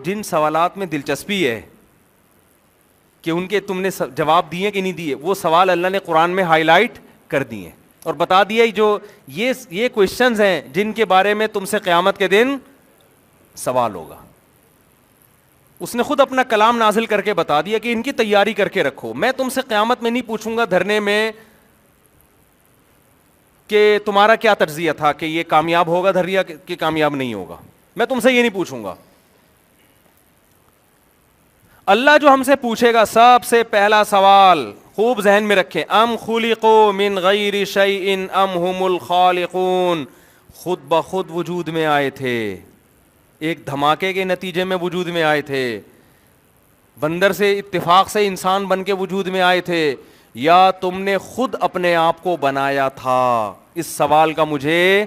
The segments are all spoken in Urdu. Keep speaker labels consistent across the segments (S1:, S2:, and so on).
S1: جن سوالات میں دلچسپی ہے کہ ان کے تم نے جواب دیے کہ نہیں دیے, وہ سوال اللہ نے قرآن میں ہائی لائٹ کر دیے اور بتا دیا جو یہ کوشچنز ہیں جن کے بارے میں تم سے قیامت کے دن سوال ہوگا. اس نے خود اپنا کلام نازل کر کے بتا دیا کہ ان کی تیاری کر کے رکھو. میں تم سے قیامت میں نہیں پوچھوں گا دھرنے میں کہ تمہارا کیا تجزیہ تھا کہ یہ کامیاب ہوگا دھریا کہ کامیاب نہیں ہوگا. میں تم سے یہ نہیں پوچھوں گا. اللہ جو ہم سے پوچھے گا سب سے پہلا سوال خوب ذہن میں رکھیں, ام خلقوا من غیر شیء ام هم الخالقون. خود بخود وجود میں آئے تھے, ایک دھماکے کے نتیجے میں وجود میں آئے تھے, بندر سے اتفاق سے انسان بن کے وجود میں آئے تھے, یا تم نے خود اپنے آپ کو بنایا تھا؟ اس سوال کا مجھے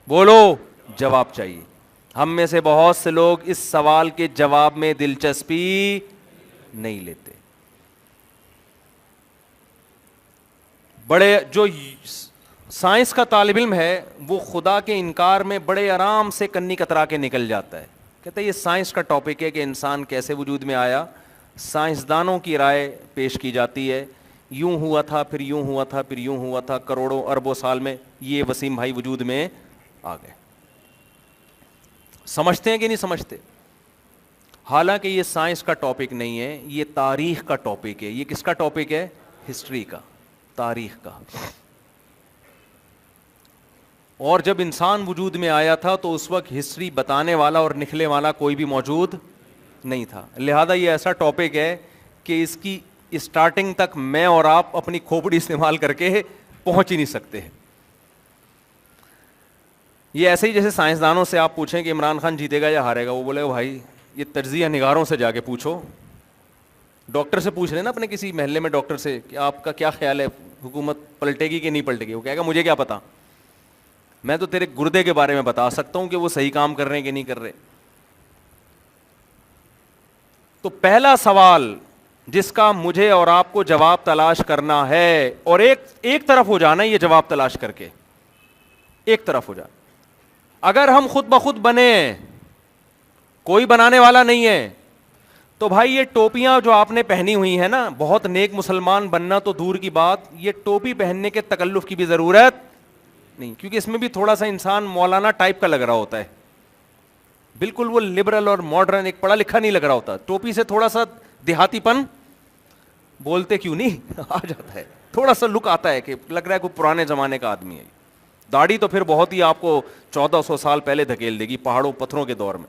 S1: بولو جواب چاہیے. ہم میں سے بہت سے لوگ اس سوال کے جواب میں دلچسپی نہیں لیتے. بڑے جو سائنس کا طالب علم ہے وہ خدا کے انکار میں بڑے آرام سے کنی کترا کے نکل جاتا ہے. کہتا ہے یہ سائنس کا ٹاپک ہے کہ انسان کیسے وجود میں آیا. سائنسدانوں کی رائے پیش کی جاتی ہے, یوں ہوا تھا پھر یوں ہوا تھا پھر یوں ہوا تھا, کروڑوں اربوں سال میں یہ وسیم بھائی وجود میں آ گئے. سمجھتے ہیں کہ نہیں سمجھتے؟ حالانکہ یہ سائنس کا ٹاپک نہیں ہے, یہ تاریخ کا ٹاپک ہے. یہ کس کا ٹاپک ہے؟ ہسٹری کا, تاریخ کا. اور جب انسان وجود میں آیا تھا تو اس وقت ہسٹری بتانے والا اور لکھنے والا کوئی بھی موجود نہیں تھا. لہذا یہ ایسا ٹاپک ہے کہ اس کی اسٹارٹنگ تک میں اور آپ اپنی کھوپڑی استعمال کر کے پہنچ ہی نہیں سکتے. یہ ایسے ہی جیسے سائنسدانوں سے آپ پوچھیں کہ عمران خان جیتے گا یا ہارے گا, وہ بولے بھائی یہ تجزیہ نگاروں سے جا کے پوچھو. ڈاکٹر سے پوچھ رہے نا اپنے کسی محلے میں ڈاکٹر سے کہ آپ کا کیا خیال ہے حکومت پلٹے گی کہ نہیں پلٹے گی, وہ کہے گا مجھے کیا پتا, میں تو تیرے گردے کے بارے میں بتا سکتا ہوں کہ وہ صحیح کام کر رہے ہیں کہ نہیں کر رہے. تو پہلا سوال جس کا مجھے اور آپ کو جواب تلاش کرنا ہے, اور ایک طرف ہو جانا یہ جواب تلاش کر کے, ایک طرف ہو جانا. اگر ہم خود بخود بنے, کوئی بنانے والا نہیں ہے, تو بھائی یہ ٹوپیاں جو آپ نے پہنی ہوئی ہیں نا, بہت نیک مسلمان بننا تو دور کی بات, یہ ٹوپی پہننے کے تکلف کی بھی ضرورت نہیں, کیونکہ اس میں بھی تھوڑا سا انسان مولانا ٹائپ کا لگ رہا ہوتا ہے. بالکل وہ لبرل اور ماڈرن ایک پڑھا لکھا نہیں لگ رہا ہوتا. ٹوپی سے تھوڑا سا دیہاتی پن, بولتے کیوں نہیں, آ جاتا ہے. تھوڑا سا لک آتا ہے کہ لگ رہا ہے کوئی پرانے زمانے کا آدمی ہے. داڑھی تو پھر بہت ہی آپ کو 1400 سال پہلے دھکیل دے گی پہاڑوں پتھروں کے دور میں.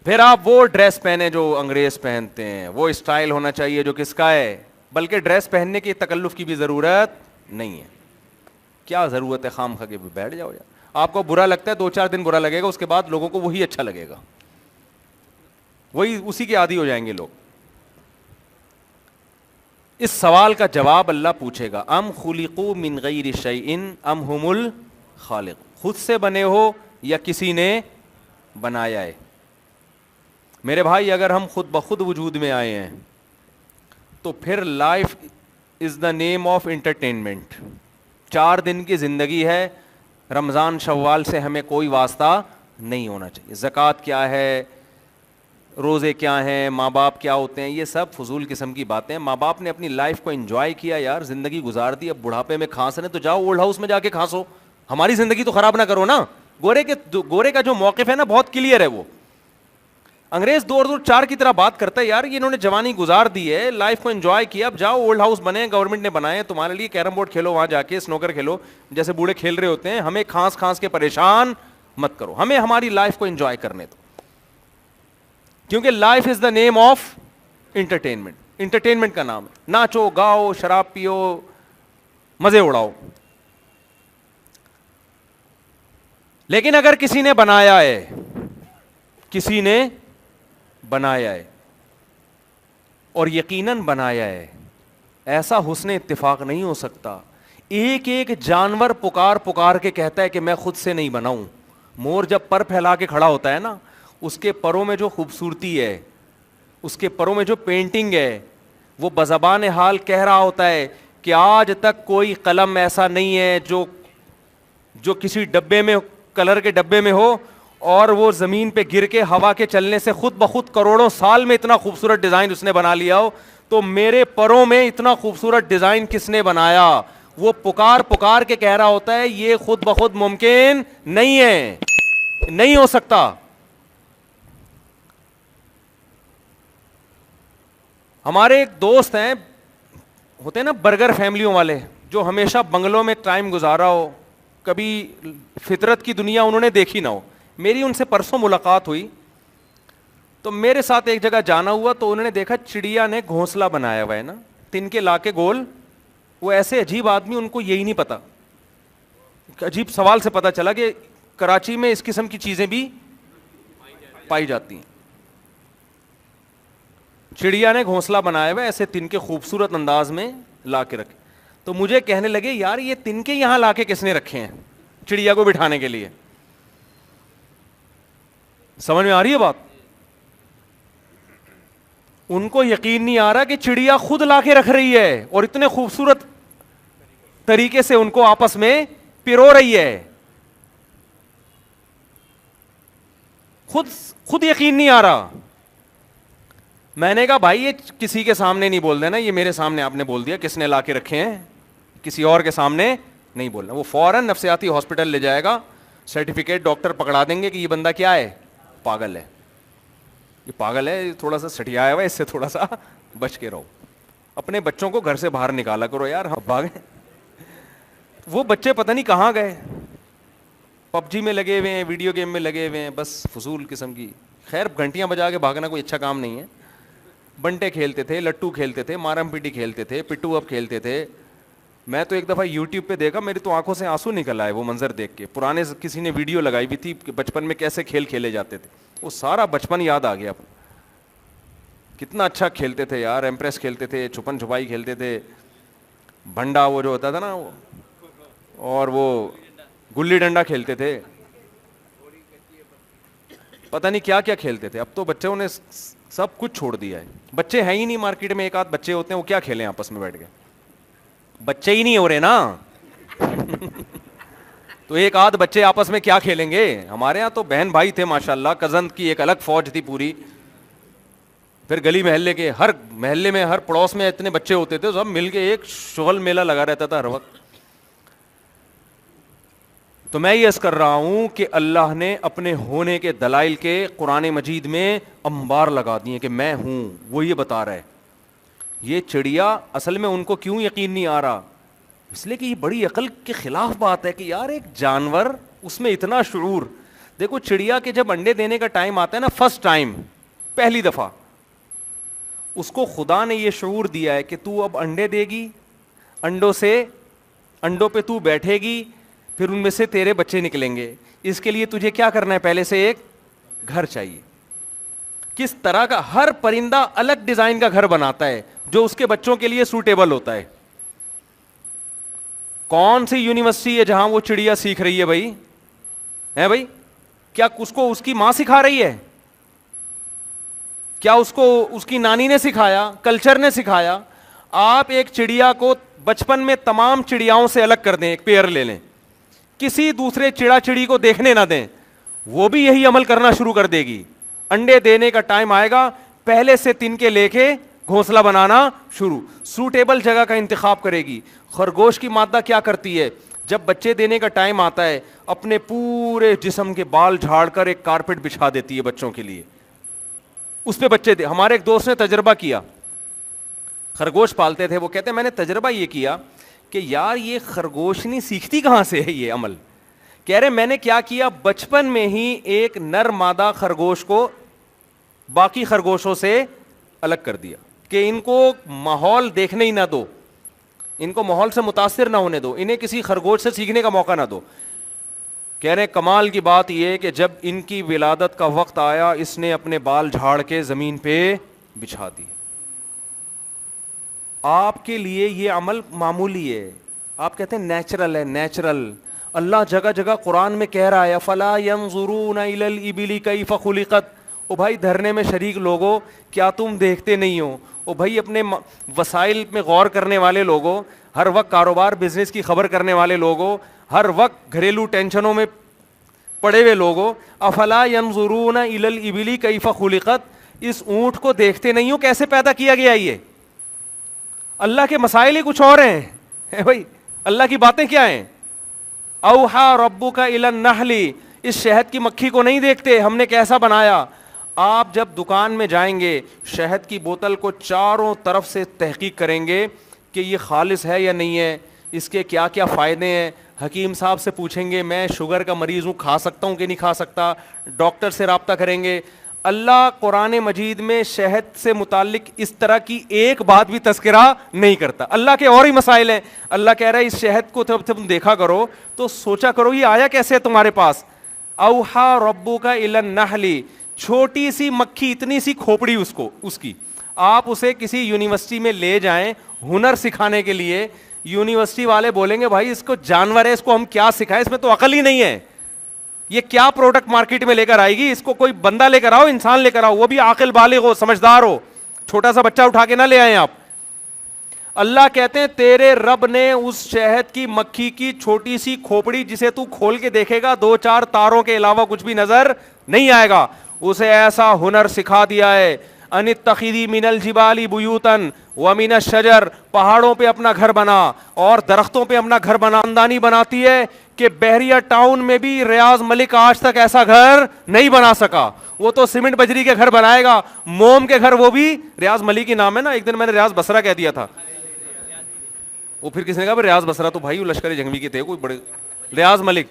S1: پھر آپ وہ ڈریس پہنے جو انگریز پہنتے ہیں, وہ اسٹائل ہونا چاہیے جو کس کا ہے, بلکہ ڈریس پہننے کی تکلف کی بھی ضرورت نہیں ہے. کیا ضرورت ہے خام خا کے بیٹھ جاؤ یار. آپ کو برا لگتا ہے 2-4 دن برا لگے گا, اس کے بعد لوگوں کو وہی اچھا لگے گا, وہی اسی کے عادی ہو جائیں گے لوگ. اس سوال کا جواب اللہ پوچھے گا, ام خلقوا من غیر شیء ام هم الخالق. خود سے بنے ہو یا کسی نے بنایا ہے. میرے بھائی اگر ہم خود بخود وجود میں آئے ہیں تو پھر life is the name of entertainment. 4 دن کی زندگی ہے, رمضان شوال سے ہمیں کوئی واسطہ نہیں ہونا چاہیے. زکوٰۃ کیا ہے, روزے کیا ہیں, ماں باپ کیا ہوتے ہیں, یہ سب فضول قسم کی باتیں. ماں باپ نے اپنی لائف کو انجوائے کیا یار, زندگی گزار دی, اب بڑھاپے میں کھانس رہے تو جاؤ اولڈ ہاؤس میں جا کے کھانسو, ہماری زندگی تو خراب نہ کرو نا. گورے کا جو موقف ہے نا بہت کلیئر ہے. وہ انگریز دور 4 کی طرح بات کرتا ہے یار, یہ انہوں نے جوانی گزار دی ہے, لائف کو انجوائے کیا, اب جاؤ اولڈ ہاؤس بنے, گورنمنٹ نے بنائے تمہارے لیے, کیرم بورڈ کھیلو وہاں جا کے, سنوکر کھیلو جیسے بوڑھے کھیل رہے ہوتے ہیں. ہمیں کھانس کے پریشان مت کرو, ہمیں ہماری لائف کو انجوائے کرنے دو, کیونکہ life is the name of entertainment. Entertainment کا نام ہے, ناچو گاؤ شراب پیو مزے اڑاؤ. لیکن اگر کسی نے بنایا ہے, کسی نے بنایا ہے, اور یقیناً بنایا ہے, ایسا حسن اتفاق نہیں ہو سکتا. ایک جانور پکار کے کہتا ہے کہ میں خود سے نہیں بناؤں. مور جب پر پھیلا کے کھڑا ہوتا ہے نا, اس کے پروں میں جو خوبصورتی ہے, اس کے پروں میں جو پینٹنگ ہے, وہ بزبان حال کہہ رہا ہوتا ہے کہ آج تک کوئی قلم ایسا نہیں ہے جو کسی ڈبے میں, کلر کے ڈبے میں ہو اور وہ زمین پہ گر کے ہوا کے چلنے سے خود بخود کروڑوں سال میں اتنا خوبصورت ڈیزائن اس نے بنا لیا ہو, تو میرے پروں میں اتنا خوبصورت ڈیزائن کس نے بنایا؟ وہ پکار پکار کے کہہ رہا ہوتا ہے یہ خود بخود ممکن نہیں ہے, نہیں ہو سکتا. ہمارے ایک دوست ہیں, ہوتے ہیں نا برگر فیملیوں والے, جو ہمیشہ بنگلوں میں ٹائم گزارا ہو, کبھی فطرت کی دنیا انہوں نے دیکھی نہ ہو. میری ان سے پرسوں ملاقات ہوئی تو میرے ساتھ ایک جگہ جانا ہوا, تو انہوں نے دیکھا چڑیا نے گھونسلہ بنایا ہوا ہے نا, تن کے لا کے گول. وہ ایسے عجیب آدمی, ان کو یہی نہیں پتا. عجیب سوال سے پتا چلا کہ کراچی میں اس قسم کی چیزیں بھی پائی جاتی ہیں. چڑیا نے گھونسلہ بنایا ہوا ایسے تن کے خوبصورت انداز میں لا کے رکھے. تو مجھے کہنے لگے یار یہ تن کے یہاں لا کے کس نے رکھے ہیں چڑیا کو بٹھانے کے لیے؟ سمجھ میں آ رہی ہے بات؟ ان کو یقین نہیں آ رہا کہ چڑیا خود لا کے رکھ رہی ہے اور اتنے خوبصورت طریقے سے ان کو آپس میں پرو رہی ہے. خود یقین نہیں آ رہا. میں نے کہا بھائی یہ کسی کے سامنے نہیں بول دینا, یہ میرے سامنے آپ نے بول دیا کس نے لا کے رکھے ہیں, کسی اور کے سامنے نہیں بولنا. وہ فوراً نفسیاتی ہاسپٹل لے جائے گا, سرٹیفکیٹ ڈاکٹر پکڑا دیں گے کہ یہ بندہ کیا ہے, پاگل ہے, یہ پاگل ہے, تھوڑا سا سٹیا ہوا ہے, اس سے تھوڑا سا بچ کے رہو. اپنے بچوں کو گھر سے باہر نکالا کرو یار, ہم بھاگے. وہ بچے پتہ نہیں کہاں گئے, پب جی میں لگے ہوئے ہیں, ویڈیو گیم میں لگے ہوئے ہیں, بس فضول قسم کی. خیر گھنٹیاں بجا کے بھاگنا کوئی اچھا کام نہیں ہے. بنٹے کھیلتے تھے, لٹو کھیلتے تھے, مارم پیٹی کھیلتے تھے, پٹو اپ کھیلتے تھے. میں تو ایک دفعہ یوٹیوب پہ دیکھا, میری تو آنکھوں سے آنسو نکل آئے وہ منظر دیکھ کے. پرانے کسی نے ویڈیو لگائی ہوئی تھی کہ بچپن میں کیسے کھیل کھیلے جاتے تھے. وہ سارا بچپن یاد آ گیا. کتنا اچھا کھیلتے تھے یار, ایمپریس کھیلتے تھے, چھپن چھپائی کھیلتے تھے, بھنڈا وہ جو ہوتا تھا نا, اور وہ گلی ڈنڈا کھیلتے تھے, پتہ نہیں کیا کیا کھیلتے تھے. اب تو بچوں نے سب کچھ چھوڑ دیا ہے. بچے ہیں ہی نہیں مارکیٹ میں, ایک آدھ بچے ہوتے ہیں, وہ کیا کھیلیں آپس میں بیٹھ کے, بچے ہی نہیں ہو رہے نا. تو ایک آدھ بچے آپس میں کیا کھیلیں گے؟ ہمارے ہاں تو بہن بھائی تھے ماشاءاللہ, کزن کی ایک الگ فوج تھی پوری. پھر گلی محلے کے ہر محلے میں ہر پڑوس میں اتنے بچے ہوتے تھے, سب مل کے ایک شغل میلہ لگا رہتا تھا ہر وقت. تو میں یہ عرض کر رہا ہوں کہ اللہ نے اپنے ہونے کے دلائل کے قرآن مجید میں انبار لگا دیے کہ میں ہوں. وہ یہ بتا رہا ہے. یہ چڑیا اصل میں ان کو کیوں یقین نہیں آ رہا؟ اس لیے کہ یہ بڑی عقل کے خلاف بات ہے کہ یار ایک جانور, اس میں اتنا شعور. دیکھو چڑیا کے جب انڈے دینے کا ٹائم آتا ہے نا, فرسٹ ٹائم, پہلی دفعہ, اس کو خدا نے یہ شعور دیا ہے کہ تو اب انڈے دے گی, انڈوں پہ تو بیٹھے گی, پھر ان میں سے تیرے بچے نکلیں گے. اس کے لیے تجھے کیا کرنا ہے, پہلے سے ایک گھر چاہیے. کس طرح کا؟ ہر پرندہ الگ ڈیزائن کا گھر بناتا ہے جو اس کے بچوں کے لیے سوٹیبل ہوتا ہے. کون سی یونیورسٹی ہے جہاں وہ چڑیا سیکھ رہی ہے بھائی؟ ہے بھائی؟ کیا اس کو اس کی ماں سکھا رہی ہے؟ کیا اس کو اس کی نانی نے سکھایا, کلچر نے سکھایا؟ آپ ایک چڑیا کو بچپن میں تمام چڑیاؤں سے الگ کر دیں, ایک پیئر لے لیں, کسی دوسرے چڑا چڑی کو دیکھنے نہ دیں, وہ بھی یہی عمل کرنا شروع کر دے گی. انڈے دینے کا ٹائم آئے گا, پہلے سے تن کے لے کے گھونسلہ بنانا شروع, سوٹیبل جگہ کا انتخاب کرے گی. خرگوش کی مادہ کیا کرتی ہے, جب بچے دینے کا ٹائم آتا ہے اپنے پورے جسم کے بال جھاڑ کر ایک کارپیٹ بچھا دیتی ہے بچوں کے لیے, اس پہ بچے دے. ہمارے ایک دوست نے تجربہ کیا, خرگوش پالتے تھے, وہ کہتے ہیں میں نے تجربہ یہ کیا کہ یار یہ خرگوش نہیں سیکھتی کہاں سے ہے یہ عمل. کہہ رہے میں نے کیا کیا, بچپن میں ہی ایک نر مادہ خرگوش کو باقی خرگوشوں سے الگ کر دیا کہ ان کو ماحول دیکھنے ہی نہ دو, ان کو ماحول سے متاثر نہ ہونے دو, انہیں کسی خرگوش سے سیکھنے کا موقع نہ دو. کہہ رہے کمال کی بات یہ کہ جب ان کی ولادت کا وقت آیا, اس نے اپنے بال جھاڑ کے زمین پہ بچھا دیے. آپ کے لیے یہ عمل معمولی ہے, آپ کہتے ہیں نیچرل ہے, نیچرل. اللہ جگہ جگہ قرآن میں کہہ رہا ہے فلا ينظرون الى الابل كيف خلقت. او بھائی دھرنے میں شریک لوگوں, کیا تم دیکھتے نہیں ہو؟ او بھائی اپنے وسائل میں غور کرنے والے لوگوں, ہر وقت کاروبار بزنس کی خبر کرنے والے لوگوں, ہر وقت گھریلو ٹینشنوں میں پڑے ہوئے لوگوں، افلا ینظرون الی الابل کیف خلقت، اس اونٹ کو دیکھتے نہیں ہو کیسے پیدا کیا گیا؟ یہ اللہ کے مسائل ہی کچھ اور ہیں بھائی، اللہ کی باتیں کیا ہیں؟ اوحا ربک الی النحل، اس شہد کی مکھی کو نہیں دیکھتے ہم نے کیسا بنایا؟ آپ جب دکان میں جائیں گے شہد کی بوتل کو چاروں طرف سے تحقیق کریں گے کہ یہ خالص ہے یا نہیں ہے، اس کے کیا کیا فائدے ہیں، حکیم صاحب سے پوچھیں گے میں شوگر کا مریض ہوں کھا سکتا ہوں کہ نہیں کھا سکتا، ڈاکٹر سے رابطہ کریں گے۔ اللہ قرآن مجید میں شہد سے متعلق اس طرح کی ایک بات بھی تذکرہ نہیں کرتا، اللہ کے اور ہی مسائل ہیں۔ اللہ کہہ رہا ہے اس شہد کو جب تم دیکھا کرو تو سوچا کرو یہ آیا کیسے ہے تمہارے پاس۔ اوحا ربک الی النحل، چھوٹی سی مکھی، اتنی سی کھوپڑی اس کی، آپ اسے کسی یونیورسٹی میں لے جائیں ہنر سکھانے کے لیے، یونیورسٹی والے بولیں گے بھائی اس کو جانور ہے، اس کو ہم کیا سکھائیں، اس میں تو عقل ہی نہیں ہے، یہ کیا پروڈکٹ مارکیٹ میں لے کر آئے گی، اس کو کوئی بندہ لے کر آؤ، انسان لے کر آؤ، وہ بھی عاقل بالغ ہو، سمجھدار ہو، چھوٹا سا بچہ اٹھا کے نہ لے آئیں آپ۔ اللہ کہتے ہیں تیرے رب نے اس شہد کی مکھی کی چھوٹی سی کھوپڑی جسے تو کھول کے دیکھے گا 2-4 تاروں کے علاوہ کچھ بھی نظر نہیں آئے گا، اسے ایسا ہنر سکھا دیا ہے، ان اتخذی من الجبال بیوتا ومن الشجر، پہاڑوں پہ اپنا گھر بنا اور درختوں پہ اپنا گھر بنا، خاندانی بناتی ہے کہ بحریہ ٹاؤن میں بھی ریاض ملک آج تک ایسا گھر نہیں بنا سکا، وہ تو سیمنٹ بجری کے گھر بنائے گا، موم کے گھر، وہ بھی ریاض ملک ہی نام ہے نا، ایک دن میں نے ریاض بصرہ کہہ دیا تھا، وہ پھر کسی نے کہا ریاض بصرہ تو بھائی لشکر جنگوی کے تھے کوئی بڑے، ریاض ملک،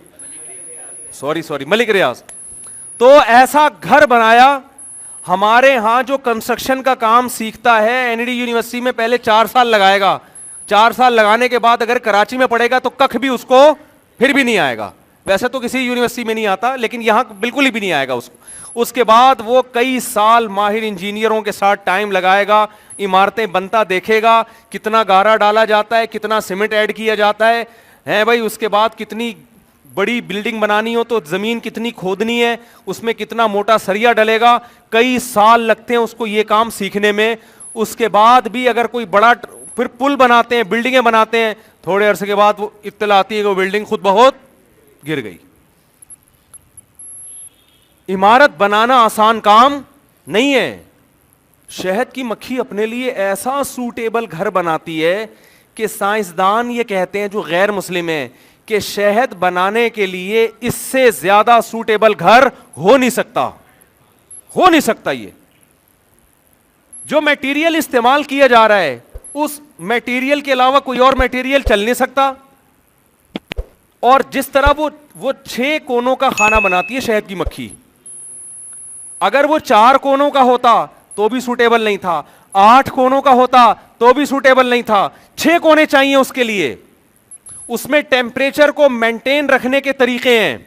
S1: سوری ملک ریاض، تو ایسا گھر بنایا۔ ہمارے ہاں جو کنسٹرکشن کا کام سیکھتا ہے این ڈی یونیورسٹی میں پہلے 4 سال لگائے گا، 4 سال لگانے کے بعد اگر کراچی میں پڑھے گا تو ککھ بھی اس کو پھر بھی نہیں آئے گا، ویسے تو کسی یونیورسٹی میں نہیں آتا لیکن یہاں بالکل ہی بھی نہیں آئے گا اس کو۔ اس کے بعد وہ کئی سال ماہر انجینئروں کے ساتھ ٹائم لگائے گا، عمارتیں بنتا دیکھے گا، کتنا گارا ڈالا جاتا ہے، کتنا سیمنٹ ایڈ کیا جاتا ہے بھائی، اس کے بعد کتنی بڑی بلڈنگ بنانی ہو تو زمین کتنی کھودنی ہے، اس میں کتنا موٹا سریا ڈلے گا، کئی سال لگتے ہیں اس کو یہ کام سیکھنے میں۔ اس کے بعد بھی اگر کوئی بڑا پھر پل بناتے ہیں، بلڈنگیں بناتے ہیں، تھوڑے عرصے کے بعد وہ اطلاع آتی ہے کہ وہ بلڈنگ خود بہت گر گئی۔ عمارت بنانا آسان کام نہیں ہے۔ شہد کی مکھی اپنے لیے ایسا سوٹیبل گھر بناتی ہے کہ سائنسدان یہ کہتے ہیں جو غیر مسلم ہیں کہ شہد بنانے کے لیے اس سے زیادہ سوٹیبل گھر ہو نہیں سکتا۔ یہ جو میٹیریل استعمال کیا جا رہا ہے اس میٹیریل کے علاوہ کوئی اور میٹیریل چل نہیں سکتا، اور جس طرح وہ 6 کونوں کا کھانا بناتی ہے شہد کی مکھی، اگر وہ 4 کونوں کا ہوتا تو بھی سوٹیبل نہیں تھا، 8 کونوں کا ہوتا تو بھی سوٹیبل نہیں تھا، 6 کونے چاہیے اس کے لیے۔ اس میں ٹیمپریچر کو مینٹین رکھنے کے طریقے ہیں،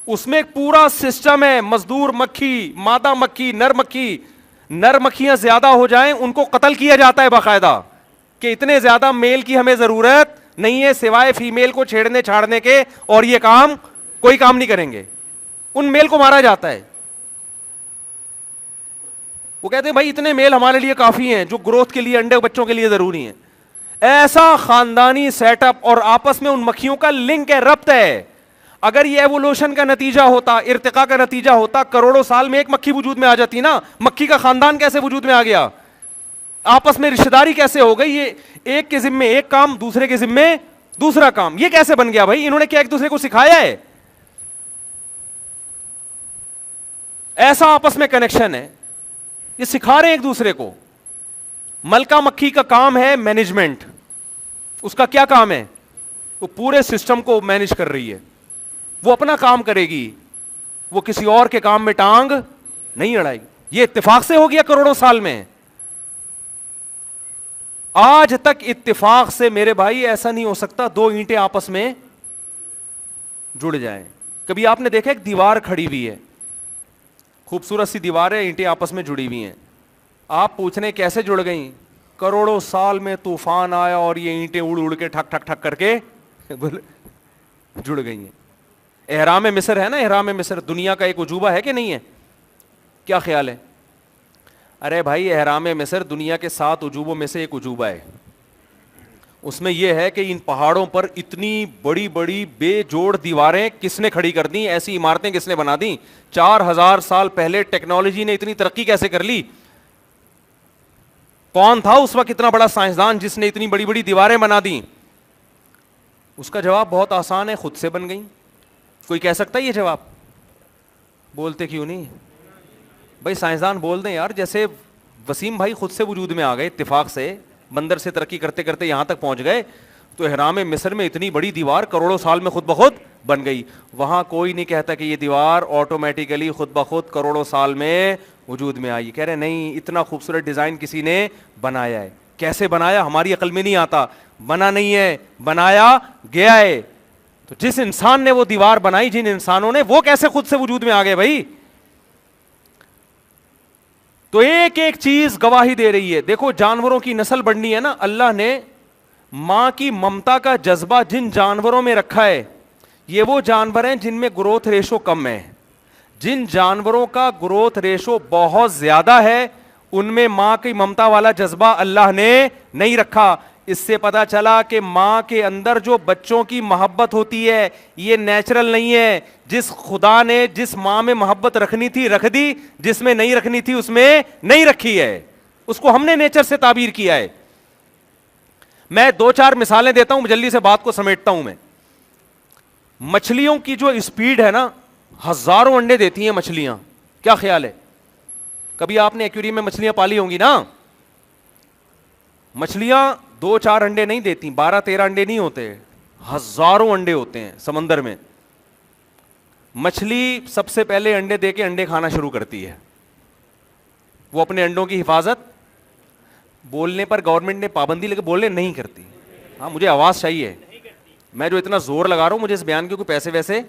S1: اس میں ایک پورا سسٹم ہے، مزدور مکھی، مادہ مکھی، نر مکھیاں زیادہ ہو جائیں ان کو قتل کیا جاتا ہے باقاعدہ، کہ اتنے زیادہ میل کی ہمیں ضرورت نہیں ہے سوائے فیمیل کو چھیڑنے چھاڑنے کے، اور یہ کام کوئی کام نہیں کریں گے، ان میل کو مارا جاتا ہے۔ وہ کہتے ہیں بھائی اتنے میل ہمارے لیے کافی ہیں جو گروتھ کے لیے، انڈے بچوں کے لیے ضروری ہیں۔ ایسا خاندانی سیٹ اپ، اور آپس میں ان مکھیوں کا لنک ہے، ربط ہے۔ اگر یہ ایوولوشن کا نتیجہ ہوتا، ارتقاء کا نتیجہ ہوتا، کروڑوں سال میں ایک مکھی وجود میں آ جاتی نا، مکھی کا خاندان کیسے وجود میں آ گیا، آپس میں رشتہ داری کیسے ہو گئی، یہ ایک کے ذمے ایک کام، دوسرے کے ذمے دوسرا کام، یہ کیسے بن گیا بھائی؟ انہوں نے کیا ایک دوسرے کو سکھایا ہے؟ ایسا آپس میں کنیکشن ہے، یہ سکھا رہے ہیں ایک دوسرے کو۔ ملکہ مکھی کا کام ہے مینجمنٹ، اس کا کیا کام ہے؟ وہ پورے سسٹم کو مینج کر رہی ہے، وہ اپنا کام کرے گی، وہ کسی اور کے کام میں ٹانگ نہیں اڑائے گی۔ یہ اتفاق سے ہو گیا کروڑوں سال میں، آج تک اتفاق سے میرے بھائی ایسا نہیں ہو سکتا 2 اینٹیں آپس میں جڑ جائیں۔ کبھی آپ نے دیکھا ایک دیوار کھڑی ہوئی ہے، خوبصورت سی دیوار ہے، اینٹیں آپس میں جڑی ہوئی ہیں، آپ پوچھ رہے کیسے جڑ گئیں؟ کروڑوں سال میں طوفان آیا اور یہ اینٹیں اڑ اڑ کے ٹھک ٹھک ٹھک کر کے جڑ گئی ہیں۔ احرام مصر ہے نا، احرام مصر دنیا کا ایک عجوبہ ہے کہ نہیں ہے؟ کیا خیال ہے؟ ارے بھائی احرام مصر دنیا کے 7 عجوبوں میں سے ایک عجوبہ ہے۔ اس میں یہ ہے کہ ان پہاڑوں پر اتنی بڑی بڑی بے جوڑ دیواریں کس نے کھڑی کر دیں, ایسی عمارتیں کس نے بنا دیں, 4000 سال پہلے ٹیکنالوجی نے اتنی ترقی کیسے کر لی, کون تھا اس وقت اتنا بڑا سائنسدان جس نے اتنی بڑی بڑی دیواریں بنا دیں؟ اس کا جواب بہت آسان ہے, خود سے بن گئی. کوئی کہہ سکتا ہے یہ جواب؟ بولتے کیوں نہیں بھائی, سائنسدان بول دیں یار, جیسے وسیم بھائی خود سے وجود میں آ گئے اتفاق سے, بندر سے ترقی کرتے کرتے یہاں تک پہنچ گئے, تو احرام مصر میں اتنی بڑی دیوار کروڑوں سال میں خود بخود بن گئی. وہاں کوئی نہیں کہتا کہ یہ دیوار آٹومیٹیکلی خود بخود کروڑوں سال میں وجود میں آئی. کہہ رہے نہیں, اتنا خوبصورت ڈیزائن کسی نے بنایا ہے. کیسے بنایا ہماری عقل میں نہیں آتا, بنا نہیں ہے, بنایا گیا ہے. تو جس انسان نے وہ دیوار بنائی, جن انسانوں نے, وہ کیسے خود سے وجود میں آ گئے بھائی؟ تو ایک ایک چیز گواہی دے رہی ہے. دیکھو جانوروں کی نسل بڑھنی ہے نا, اللہ نے ماں کی ممتا کا جذبہ جن جانوروں میں رکھا ہے, یہ وہ جانور ہیں جن میں گروتھ ریشو کم ہے. جن جانوروں کا گروتھ ریشو بہت زیادہ ہے ان میں ماں کی ممتا والا جذبہ اللہ نے نہیں رکھا. اس سے پتا چلا کہ ماں کے اندر جو بچوں کی محبت ہوتی ہے یہ نیچرل نہیں ہے. جس خدا نے جس ماں میں محبت رکھنی تھی رکھ دی, جس میں نہیں رکھنی تھی اس میں نہیں رکھی ہے. اس کو ہم نے نیچر سے تعبیر کیا ہے. میں 2-4 مثالیں دیتا ہوں, جلدی سے بات کو سمیٹتا ہوں. میں مچھلیوں کی جو اسپیڈ ہے نا, ہزاروں انڈے دیتی ہیں مچھلیاں. کیا خیال ہے, کبھی آپ نے ایکویریم میں مچھلیاں پالی ہوں گی نا, مچھلیاں 2-4 انڈے نہیں دیتی, 12-13 انڈے نہیں ہوتے, ہزاروں انڈے ہوتے ہیں سمندر میں. مچھلی سب سے پہلے انڈے دے کے انڈے کھانا شروع کرتی ہے. وہ اپنے انڈوں کی حفاظت بولنے پر گورنمنٹ نے پابندی لگے, بولنے نہیں کرتی. ہاں مجھے آواز چاہیے, میں جو اتنا زور لگا رہا ہوں مجھے اس بیان کے کوئی پیسے ویسے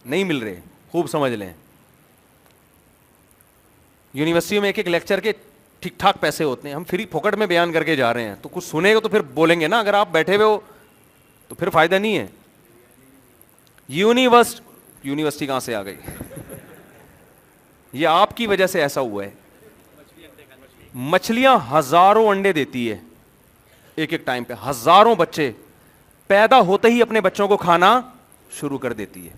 S1: نہیں مل رہے, خوب سمجھ لیں. یونیورسٹی میں ایک ایک لیکچر کے ٹھیک ٹھاک پیسے ہوتے ہیں, ہم فری پھوکٹ میں بیان کر کے جا رہے ہیں, تو کچھ سنے گا تو پھر بولیں گے نا. اگر آپ بیٹھے ہوئے ہو تو پھر فائدہ نہیں ہے. یونیورسٹی کہاں سے آ گئی؟ یہ آپ کی وجہ سے ایسا ہوا ہے. مچھلیاں ہزاروں انڈے دیتی ہے ایک ایک ٹائم پہ, ہزاروں بچے پیدا ہوتے ہی اپنے بچوں کو کھانا شروع کر دیتی ہے.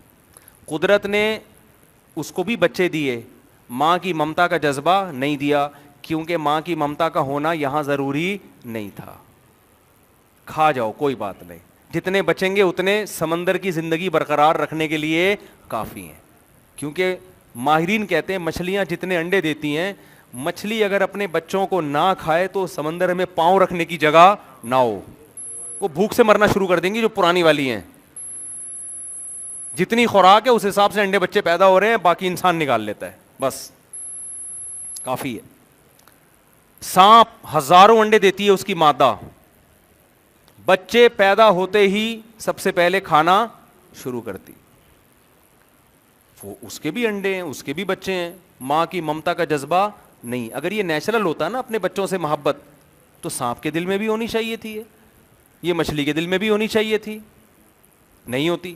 S1: قدرت نے اس کو بھی بچے دیے, ماں کی ممتا کا جذبہ نہیں دیا, کیونکہ ماں کی ممتا کا ہونا یہاں ضروری نہیں تھا. کھا جاؤ کوئی بات نہیں, جتنے بچیں گے اتنے سمندر کی زندگی برقرار رکھنے کے لیے کافی ہیں. کیونکہ ماہرین کہتے ہیں مچھلیاں جتنے انڈے دیتی ہیں, مچھلی اگر اپنے بچوں کو نہ کھائے تو سمندر میں پاؤں رکھنے کی جگہ نہ ہو, وہ بھوک سے مرنا شروع کر دیں گی. جو پرانی والی ہیں, جتنی خوراک ہے اس حساب سے انڈے بچے پیدا ہو رہے ہیں, باقی انسان نکال لیتا ہے, بس کافی ہے. سانپ ہزاروں انڈے دیتی ہے اس کی مادہ, بچے پیدا ہوتے ہی سب سے پہلے کھانا شروع کرتی. وہ اس کے بھی انڈے ہیں, اس کے بھی بچے ہیں, ماں کی ممتا کا جذبہ نہیں. اگر یہ نیچرل ہوتا نا اپنے بچوں سے محبت, تو سانپ کے دل میں بھی ہونی چاہیے تھی, یہ مچھلی کے دل میں بھی ہونی چاہیے تھی, نہیں ہوتی.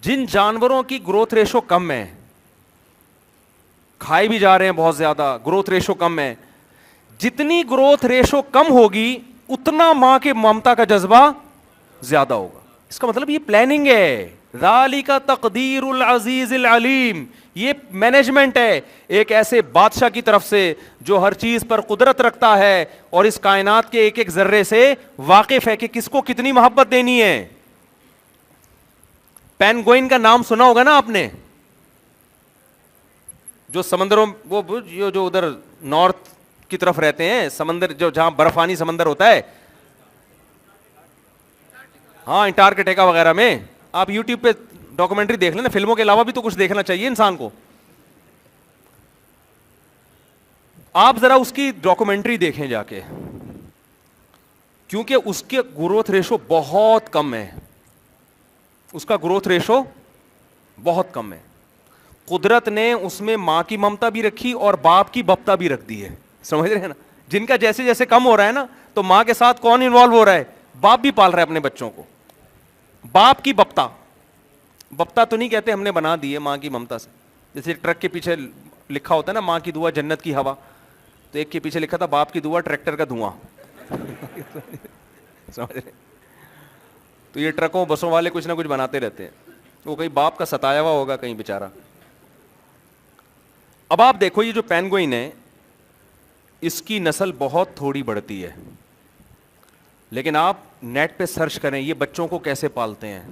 S1: جن جانوروں کی گروتھ ریشو کم ہے, کھائے بھی جا رہے ہیں بہت زیادہ, گروتھ ریشو کم ہے, جتنی گروتھ ریشو کم ہوگی اتنا ماں کے ممتا کا جذبہ زیادہ ہوگا. اس کا مطلب یہ پلاننگ ہے. ذالک تقدیر العزیز العلیم, یہ مینجمنٹ ہے ایک ایسے بادشاہ کی طرف سے جو ہر چیز پر قدرت رکھتا ہے اور اس کائنات کے ایک ایک ذرے سے واقف ہے کہ کس کو کتنی محبت دینی ہے. پینگوئن کا نام سنا ہوگا نا آپ نے, جو سمندروں, وہ جو ادھر نارتھ کی طرف رہتے ہیں, سمندر جو جہاں برفانی سمندر ہوتا ہے, ہاں انٹارکٹیکا وغیرہ میں. آپ یوٹیوب پہ ڈاکومنٹری دیکھ لیں نا, فلموں کے علاوہ بھی تو کچھ دیکھنا چاہیے انسان کو. آپ ذرا اس کی ڈاکومنٹری دیکھیں جا کے, کیونکہ اس کے گروتھ ریشو بہت کم ہے, اس کا گروتھ ریشو بہت کم ہے. قدرت نے اس میں ماں کی ممتا بھی رکھی اور باپ کی بپتا بھی رکھ دی ہے. سمجھ رہے ہیں نا, جن کا جیسے جیسے کم ہو رہا ہے نا, تو ماں کے ساتھ کون انوالو ہو رہا ہے, باپ بھی پال رہا ہے اپنے بچوں کو. باپ کی بپتا, بپتا تو نہیں کہتے ہم نے بنا دی ہے ماں کی ممتا سے. جیسے ٹرک کے پیچھے لکھا ہوتا ہے نا, ماں کی دعا جنت کی ہوا, تو ایک کے پیچھے لکھا تھا باپ کی دعا ٹریکٹر کا دھواں. سمجھ رہے؟ تو یہ ٹرکوں بسوں والے کچھ نہ کچھ بناتے رہتے ہیں, وہ کہیں باپ کا ستایا ہوا ہوگا کہیں بیچارہ. اب آپ دیکھو یہ جو پینگوئن ہے اس کی نسل بہت تھوڑی بڑھتی ہے, لیکن آپ نیٹ پہ سرچ کریں یہ بچوں کو کیسے پالتے ہیں.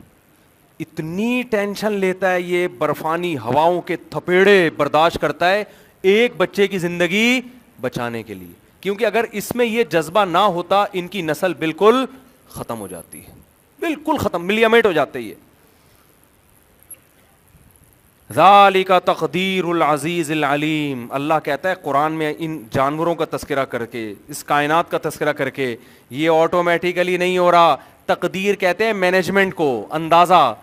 S1: اتنی ٹینشن لیتا ہے یہ, برفانی ہواؤں کے تھپیڑے برداشت کرتا ہے ایک بچے کی زندگی بچانے کے لیے, کیونکہ اگر اس میں یہ جذبہ نہ ہوتا ان کی نسل بالکل ختم ہو جاتی ہے, بالکل ختم, ملیا میٹ ہو جاتے یہ. ذالک تقدیر العزیز العلیم, اللہ کہتا ہے قرآن میں ان جانوروں کا تذکرہ کر کے, اس کائنات کا تذکرہ کر کے, یہ آٹومیٹیکلی نہیں ہو رہا. تقدیر کہتے ہیں مینجمنٹ کو, اندازہ,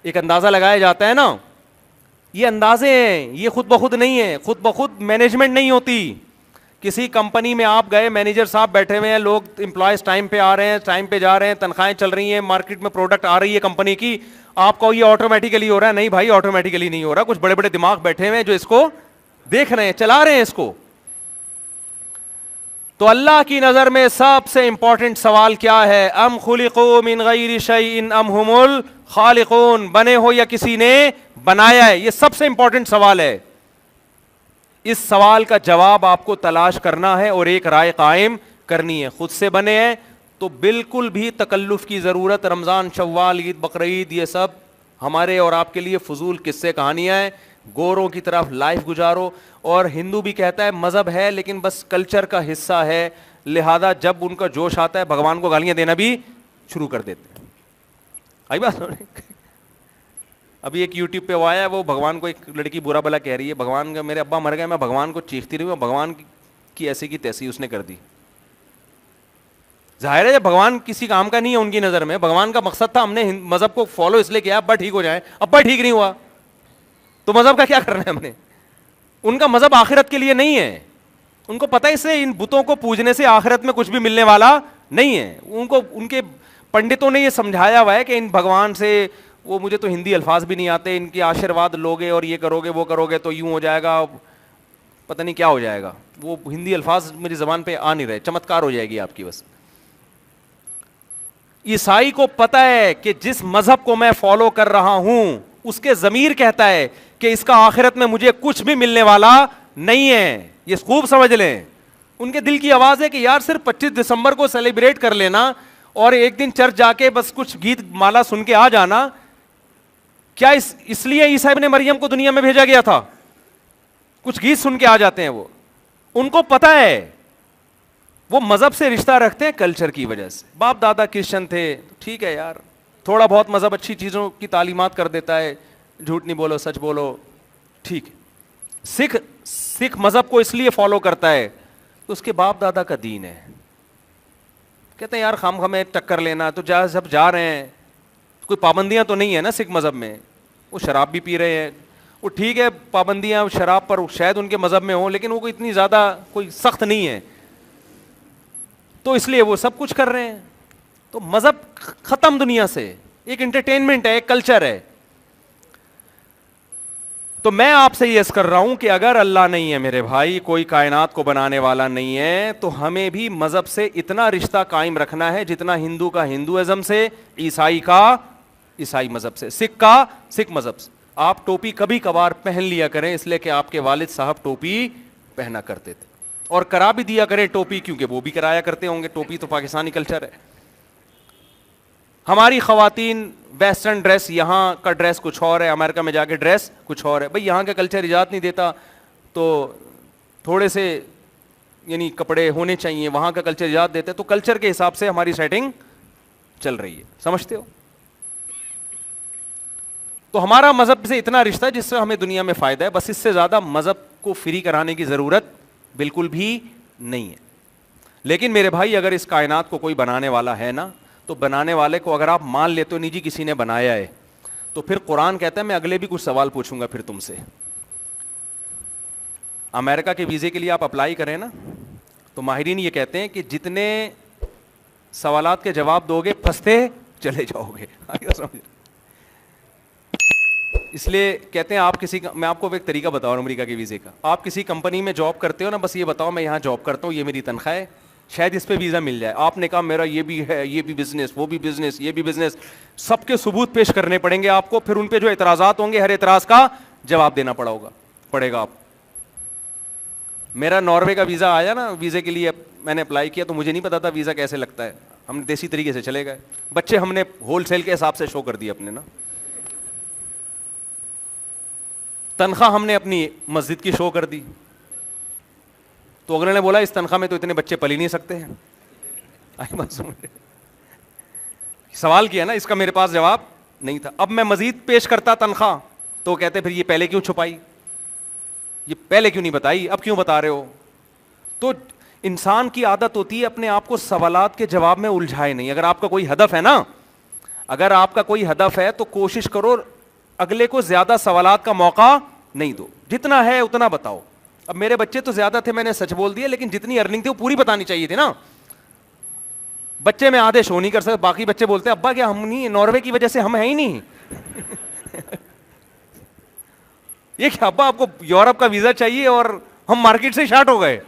S1: ایک اندازہ لگایا جاتا ہے نا, یہ اندازے ہیں, یہ خود بخود نہیں ہے, خود بخود مینجمنٹ نہیں ہوتی. کسی کمپنی میں آپ گئے, مینیجر صاحب بیٹھے ہوئے ہیں, لوگ امپلائز ٹائم پہ آ رہے ہیں, ٹائم پہ جا رہے ہیں, تنخواہیں چل رہی ہیں, مارکیٹ میں پروڈکٹ آ رہی ہے کمپنی کی, آپ کو یہ آٹومیٹیکلی ہو رہا ہے. نہیں بھائی, آٹومیٹیکلی نہیں ہو رہا, کچھ بڑے بڑے دماغ بیٹھے ہوئے ہیں جو اس کو دیکھ رہے ہیں, چلا رہے ہیں اس کو. تو اللہ کی نظر میں سب سے امپورٹنٹ سوال کیا ہے؟ ام خلقوا من غیر شیء ام هم الخالقون, بنے ہو یا کسی نے بنایا ہے, یہ سب سے امپورٹنٹ سوال ہے. اس سوال کا جواب آپ کو تلاش کرنا ہے اور ایک رائے قائم کرنی ہے. خود سے بنے ہیں تو بالکل بھی تکلف کی ضرورت, رمضان, شوال, عید, بقرعید, یہ سب ہمارے اور آپ کے لیے فضول قصے کہانیاں ہیں. گوروں کی طرف لائف گزارو. اور ہندو بھی کہتا ہے مذہب ہے لیکن بس کلچر کا حصہ ہے, لہذا جب ان کا جوش آتا ہے بھگوان کو گالیاں دینا بھی شروع کر دیتے ہیں. آئی بات. ابھی ایک یوٹیوب پہ وہ آیا ہے, وہ بھگوان کو ایک لڑکی برا بلا کہہ رہی ہے, بھگوان کا میرے ابا مر گئے, میں بھگوان کو چیختی رہی ہوں, بھگوان کی ایسی کی تیسی اس نے کر دی. ظاہر ہے بھگوان کسی کام کا نہیں ہے ان کی نظر میں. بھگوان کا مقصد تھا ہم نے مذہب کو فالو اس لیے کیا ابا ٹھیک ہو جائے, ابا ٹھیک نہیں ہوا تو مذہب کا کیا کرنا ہے ہم نے. ان کا مذہب آخرت کے لیے نہیں ہے, ان کو پتہ ہے اس سے ان بتوں کو پوجنے سے آخرت میں کچھ بھی ملنے والا نہیں ہے. ان کو ان کے پنڈتوں نے یہ سمجھایا ہوا ہے کہ ان بھگوان سے, وہ مجھے تو ہندی الفاظ بھی نہیں آتے, ان کی آشیرواد لوگے اور یہ کرو گے وہ کرو گے تو یوں ہو جائے گا, پتہ نہیں کیا ہو جائے گا. وہ ہندی الفاظ میری زبان پہ آ نہیں رہے, چمتکار ہو جائے گی آپ کی بس. عیسائی کو پتہ ہے کہ جس مذہب کو میں فالو کر رہا ہوں اس کے ضمیر کہتا ہے کہ اس کا آخرت میں مجھے کچھ بھی ملنے والا نہیں ہے. یہ خوب سمجھ لیں. ان کے دل کی آواز ہے کہ یار صرف 25 دسمبر کو سیلیبریٹ کر لینا اور ایک دن چرچ جا کے بس کچھ گیت مالا سن کے آ جانا, کیا اس لیے عیسیٰ ابن مریم کو دنیا میں بھیجا گیا تھا؟ کچھ گیت سن کے آ جاتے ہیں وہ. ان کو پتہ ہے وہ مذہب سے رشتہ رکھتے ہیں کلچر کی وجہ سے. باپ دادا کرسچن تھے, ٹھیک ہے یار, تھوڑا بہت مذہب اچھی چیزوں کی تعلیمات کر دیتا ہے, جھوٹ نہیں بولو سچ بولو, ٹھیک. سکھ مذہب کو اس لیے فالو کرتا ہے تو اس کے باپ دادا کا دین ہے. کہتے ہیں یار خام خامے ٹکر لینا, تو جب جا رہے ہیں کوئی پابندیاں تو نہیں ہے نا سکھ مذہب میں. وہ شراب بھی پی رہے ہیں, وہ ٹھیک ہے پابندیاں شراب پر شاید ان کے مذہب میں ہوں لیکن وہ اتنی زیادہ کوئی سخت نہیں ہے, تو اس لیے وہ سب کچھ کر رہے ہیں. تو مذہب ختم دنیا سے, ایک انٹرٹینمنٹ ہے, ایک کلچر ہے. تو میں آپ سے یہ عرض کر رہا ہوں کہ اگر اللہ نہیں ہے میرے بھائی, کوئی کائنات کو بنانے والا نہیں ہے, تو ہمیں بھی مذہب سے اتنا رشتہ قائم رکھنا ہے جتنا ہندو کا ہندوازم سے, عیسائی کا عیسائی مذہب سے, سکھ کا سکھ مذہب سے. آپ ٹوپی کبھی کبھار پہن لیا کریں اس لیے کہ آپ کے والد صاحب ٹوپی پہنا کرتے تھے, اور کرا بھی دیا کریں ٹوپی کیونکہ وہ بھی کرایا کرتے ہوں گے. ٹوپی تو پاکستانی کلچر ہے. ہماری خواتین ویسٹرن ڈریس, یہاں کا ڈریس کچھ اور ہے, امریکہ میں جا کے ڈریس کچھ اور ہے. بھئی یہاں کا کلچر اجازت نہیں دیتا تو تھوڑے سے یعنی کپڑے ہونے چاہیے, وہاں کا کلچر اجازت دیتے, تو کلچر کے حساب سے ہماری سیٹنگ چل رہی ہے, سمجھتے ہو. تو ہمارا مذہب سے اتنا رشتہ ہے جس سے ہمیں دنیا میں فائدہ ہے, بس اس سے زیادہ مذہب کو فری کرانے کی ضرورت بالکل بھی نہیں ہے. لیکن میرے بھائی اگر اس کائنات کو کوئی بنانے والا ہے نا, تو بنانے والے کو اگر آپ مان لیتے ہو نہیں جی کسی نے بنایا ہے, تو پھر قرآن کہتا ہے میں اگلے بھی کچھ سوال پوچھوں گا پھر تم سے. امریکہ کے ویزے کے لیے آپ اپلائی کریں نا, تو ماہرین یہ کہتے ہیں کہ جتنے سوالات کے جواب دو گے پھنستے چلے جاؤ گے. اس لیے کہتے ہیں آپ کسی, میں آپ کو ایک طریقہ بتاؤں امریکہ کے ویزے کا. آپ کسی کمپنی میں جاب کرتے ہو نا, بس یہ بتاؤ میں یہاں جاب کرتا ہوں, یہ میری تنخواہ ہے, شاید اس پہ ویزا مل جائے. آپ نے کہا میرا یہ بھی ہے, یہ بھی بزنس, وہ بھی بزنس, یہ بھی بزنس, سب کے ثبوت پیش کرنے پڑیں گے آپ کو. پھر ان پہ جو اعتراضات ہوں گے ہر اعتراض کا جواب دینا پڑے گا آپ. میرا ناروے کا ویزا آیا نا, ویزے کے لیے میں نے اپلائی کیا تو مجھے نہیں پتا تھا ویزا کیسے لگتا ہے. ہم نے دیسی طریقے سے چلے گئے, بچے ہم نے ہول سیل کے حساب سے شو کر دیے اپنے نا. تنخواہ ہم نے اپنی مسجد کی شو کر دی, تو اگلے نے بولا اس تنخواہ میں تو اتنے بچے پل ہی نہیں سکتے ہیں. سوال کیا نا, اس کا میرے پاس جواب نہیں تھا. اب میں مزید پیش کرتا تنخواہ تو کہتے پھر یہ پہلے کیوں چھپائی, یہ پہلے کیوں نہیں بتائی, اب کیوں بتا رہے ہو. تو انسان کی عادت ہوتی ہے اپنے آپ کو سوالات کے جواب میں الجھائے نہیں. اگر آپ کا کوئی ہدف ہے نا, اگر آپ کا کوئی ہدف ہے تو کوشش کرو اگلے کو زیادہ سوالات کا موقع نہیں دو, جتنا ہے اتنا بتاؤ. اب میرے بچے تو زیادہ تھے, میں نے سچ بول دیا, لیکن جتنی ارننگ تھی وہ پوری بتانی چاہیے تھی نا. بچے میں آدھے شو نہیں کر سکتے, باقی بچے بولتے ہیں ابا کیا ہم نہیں, ناروے کی وجہ سے ہم ہیں ہی نہیں. یہ کیا ابا آپ کو یورپ کا ویزا چاہیے اور ہم مارکیٹ سے شارٹ ہو گئے,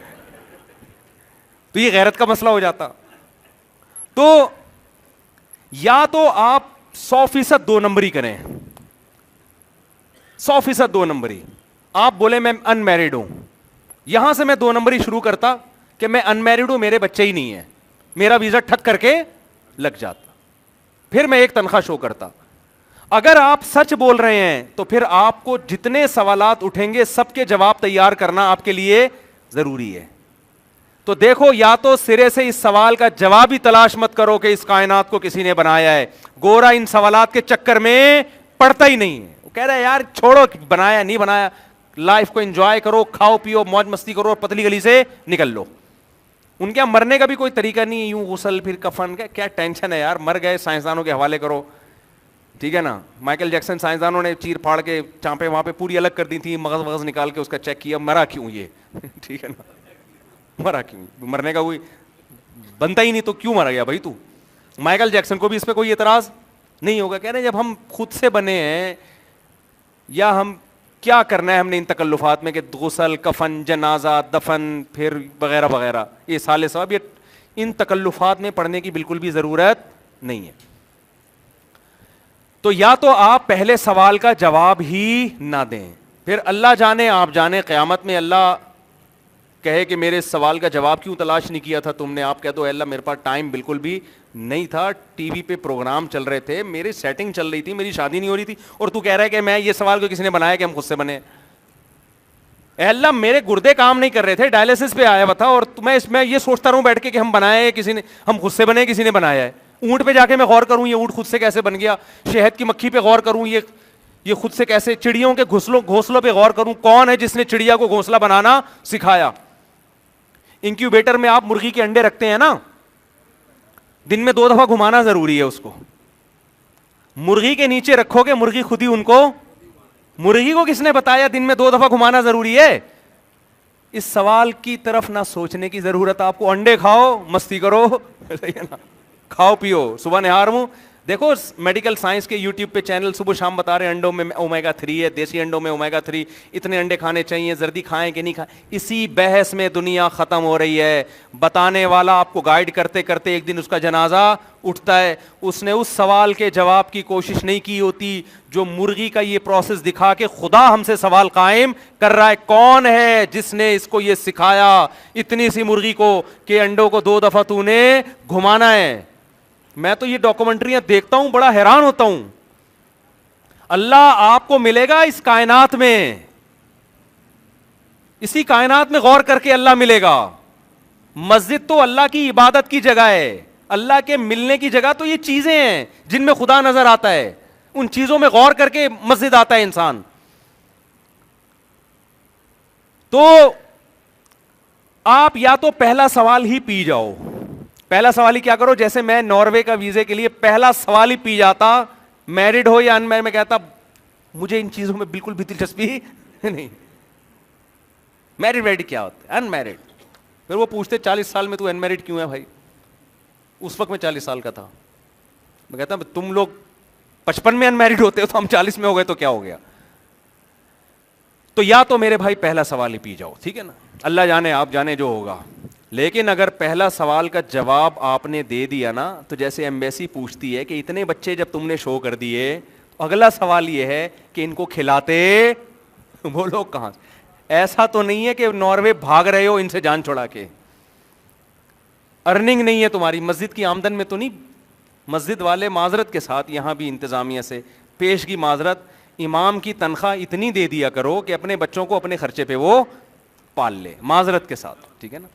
S1: تو یہ غیرت کا مسئلہ ہو جاتا. تو یا تو آپ 100% 2 نمبری کریں, 100% 2 نمبری. آپ بولے میں ان میرڈ ہوں, یہاں سے میں 2 نمبری شروع کرتا کہ میں ان میرڈ ہوں, میرے بچے ہی نہیں ہیں, میرا ویزا ٹھک کر کے لگ جاتا. پھر میں ایک تنخواہ شو کرتا. اگر آپ سچ بول رہے ہیں تو پھر آپ کو جتنے سوالات اٹھیں گے سب کے جواب تیار کرنا آپ کے لیے ضروری ہے. تو دیکھو, یا تو سرے سے اس سوال کا جواب ہی تلاش مت کرو کہ اس کائنات کو کسی نے بنایا ہے. گورا ان سوالات کے چکر میں پڑتا ہی نہیں ہے, وہ کہہ رہا ہے یار چھوڑو بنایا نہیں بنایا, لائف کو انجوائے کرو, کھاؤ پیو, موج مستی کرو اور پتلی گلی سے نکل لو. ان کے مرنے کا بھی کوئی طریقہ نہیں ہے, یوں غسل پھر کفن کا کیا ٹینشن ہے یار, مر گئے سائنسدانوں کے حوالے کرو, ٹھیک ہے نا. مائیکل جیکسن سائنسدانوں نے چیر پھاڑ کے چانپیں وہاں پہ پوری الگ کر دی تھی, مغز وغز نکال کے اس کا چیک کیا, مرا کیوں یہ, ٹھیک ہے نا, مرا کیوں, مرنے کا کوئی بنتا ہی نہیں تو کیوں مرا گیا بھائی تو. مائیکل جیکسن کو بھی اس پہ کوئی اعتراض نہیں ہوگا, کہہ رہے ہیں جب ہم خود سے بنے ہیں, یا ہم کیا کرنا ہے ہم نے ان تکلفات میں کہ غسل, کفن, جنازہ, دفن, پھر وغیرہ وغیرہ, یہ سال ثواب, یہ ان تکلفات میں پڑھنے کی بالکل بھی ضرورت نہیں ہے. تو یا تو آپ پہلے سوال کا جواب ہی نہ دیں, پھر اللہ جانے آپ جانے قیامت میں اللہ کہے کہ میرے سوال کا جواب کیوں تلاش نہیں کیا تھا تم نے, آپ کہہ دو اے اللہ میرے پاس ٹائم بالکل بھی نہیں تھا, ٹی وی پہ پروگرام چل رہے تھے, میری سیٹنگ چل رہی تھی, میری شادی نہیں ہو رہی تھی, اور تو کہہ رہا ہے کہ میں یہ سوال کو کسی نے بنایا کہ ہم خود سے بنے. اے اللہ میرے گردے کام نہیں کر رہے تھے, ڈائلسس پہ آیا ہوا تھا, اور میں یہ سوچتا رہوں بیٹھ کے کہ ہم بنائے کسی نے, ہم خود سے بنے کسی نے بنایا ہے. اونٹ پہ جا کے میں غور کروں یہ اونٹ خود سے کیسے بن گیا, شہد کی مکھی پہ غور کروں یہ خود سے کیسے, چڑیوں کے گھونسلوں پہ غور کروں کون ہے جس نے چڑیا کو گھونسلہ بنانا سکھایا. انکیوبیٹر میں آپ مرغی کے انڈے رکھتے ہیں نا, دن میں 2 دفعہ گھمانا ضروری ہے اس کو. مرغی کے نیچے رکھو گے, مرغی خود ہی ان کو, مرغی کو کس نے بتایا دن میں 2 دفعہ گھمانا ضروری ہے. اس سوال کی طرف نہ سوچنے کی ضرورت, آپ کو انڈے کھاؤ مستی کرو, صحیح ہے نا, کھاؤ پیو صبح نہار منہ. دیکھو میڈیکل سائنس کے یوٹیوب پہ چینل صبح شام بتا رہے ہیں انڈوں میں اومیگا 3 ہے, دیسی انڈوں میں اومیگا 3, اتنے انڈے کھانے چاہیے, زردی کھائیں کہ نہیں کھائیں. اسی بحث میں دنیا ختم ہو رہی ہے. بتانے والا آپ کو گائیڈ کرتے کرتے ایک دن اس کا جنازہ اٹھتا ہے, اس نے اس سوال کے جواب کی کوشش نہیں کی ہوتی جو مرغی کا یہ پروسیس دکھا کے خدا ہم سے سوال قائم کر رہا ہے, کون ہے جس نے اس کو یہ سکھایا اتنی سی مرغی کو کہ انڈوں کو 2 دفعہ تو نے گھمانا ہے. میں تو یہ ڈاکومنٹریاں دیکھتا ہوں بڑا حیران ہوتا ہوں. اللہ آپ کو ملے گا اس کائنات میں, اسی کائنات میں غور کر کے اللہ ملے گا. مسجد تو اللہ کی عبادت کی جگہ ہے, اللہ کے ملنے کی جگہ تو یہ چیزیں ہیں جن میں خدا نظر آتا ہے, ان چیزوں میں غور کر کے مسجد آتا ہے انسان. تو آپ یا تو پہلا سوال ہی پی جاؤ, پہلا سوال ہی کیا کرو, جیسے میں ناروے کا ویزے کے لیے پہلا سوال ہی پی جاتا, میرڈ ہو یا ان میرڈ, میں کہتا مجھے ان چیزوں میں بالکل بھی دلچسپی نہیں. میرڈ کیا ہوتا ہے, ان میرڈ. پھر وہ پوچھتے 40 سال میں تو ان میرڈ کیوں ہے بھائی, اس وقت میں 40 سال کا تھا. میں کہتا تم لوگ 55 میں ان میرڈ ہوتے ہو تو ہم 40 میں ہو گئے تو کیا ہو گیا. تو یا تو میرے بھائی پہلا سوال ہی پی جاؤ, ٹھیک ہے نا, اللہ جانے آپ جانے جو ہوگا. لیکن اگر پہلا سوال کا جواب آپ نے دے دیا نا, تو جیسے ایمبیسی پوچھتی ہے کہ اتنے بچے جب تم نے شو کر دیے, اگلا سوال یہ ہے کہ ان کو کھلاتے وہ لوگ کہاں. ایسا تو نہیں ہے کہ ناروے بھاگ رہے ہو ان سے جان چھڑا کے, ارننگ نہیں ہے تمہاری, مسجد کی آمدن میں تو نہیں. مسجد والے معذرت کے ساتھ یہاں بھی انتظامیہ سے پیشگی معذرت, امام کی تنخواہ اتنی دے دیا کرو کہ اپنے بچوں کو اپنے خرچے پہ وہ پال لے, معذرت کے ساتھ, ٹھیک ہے نا.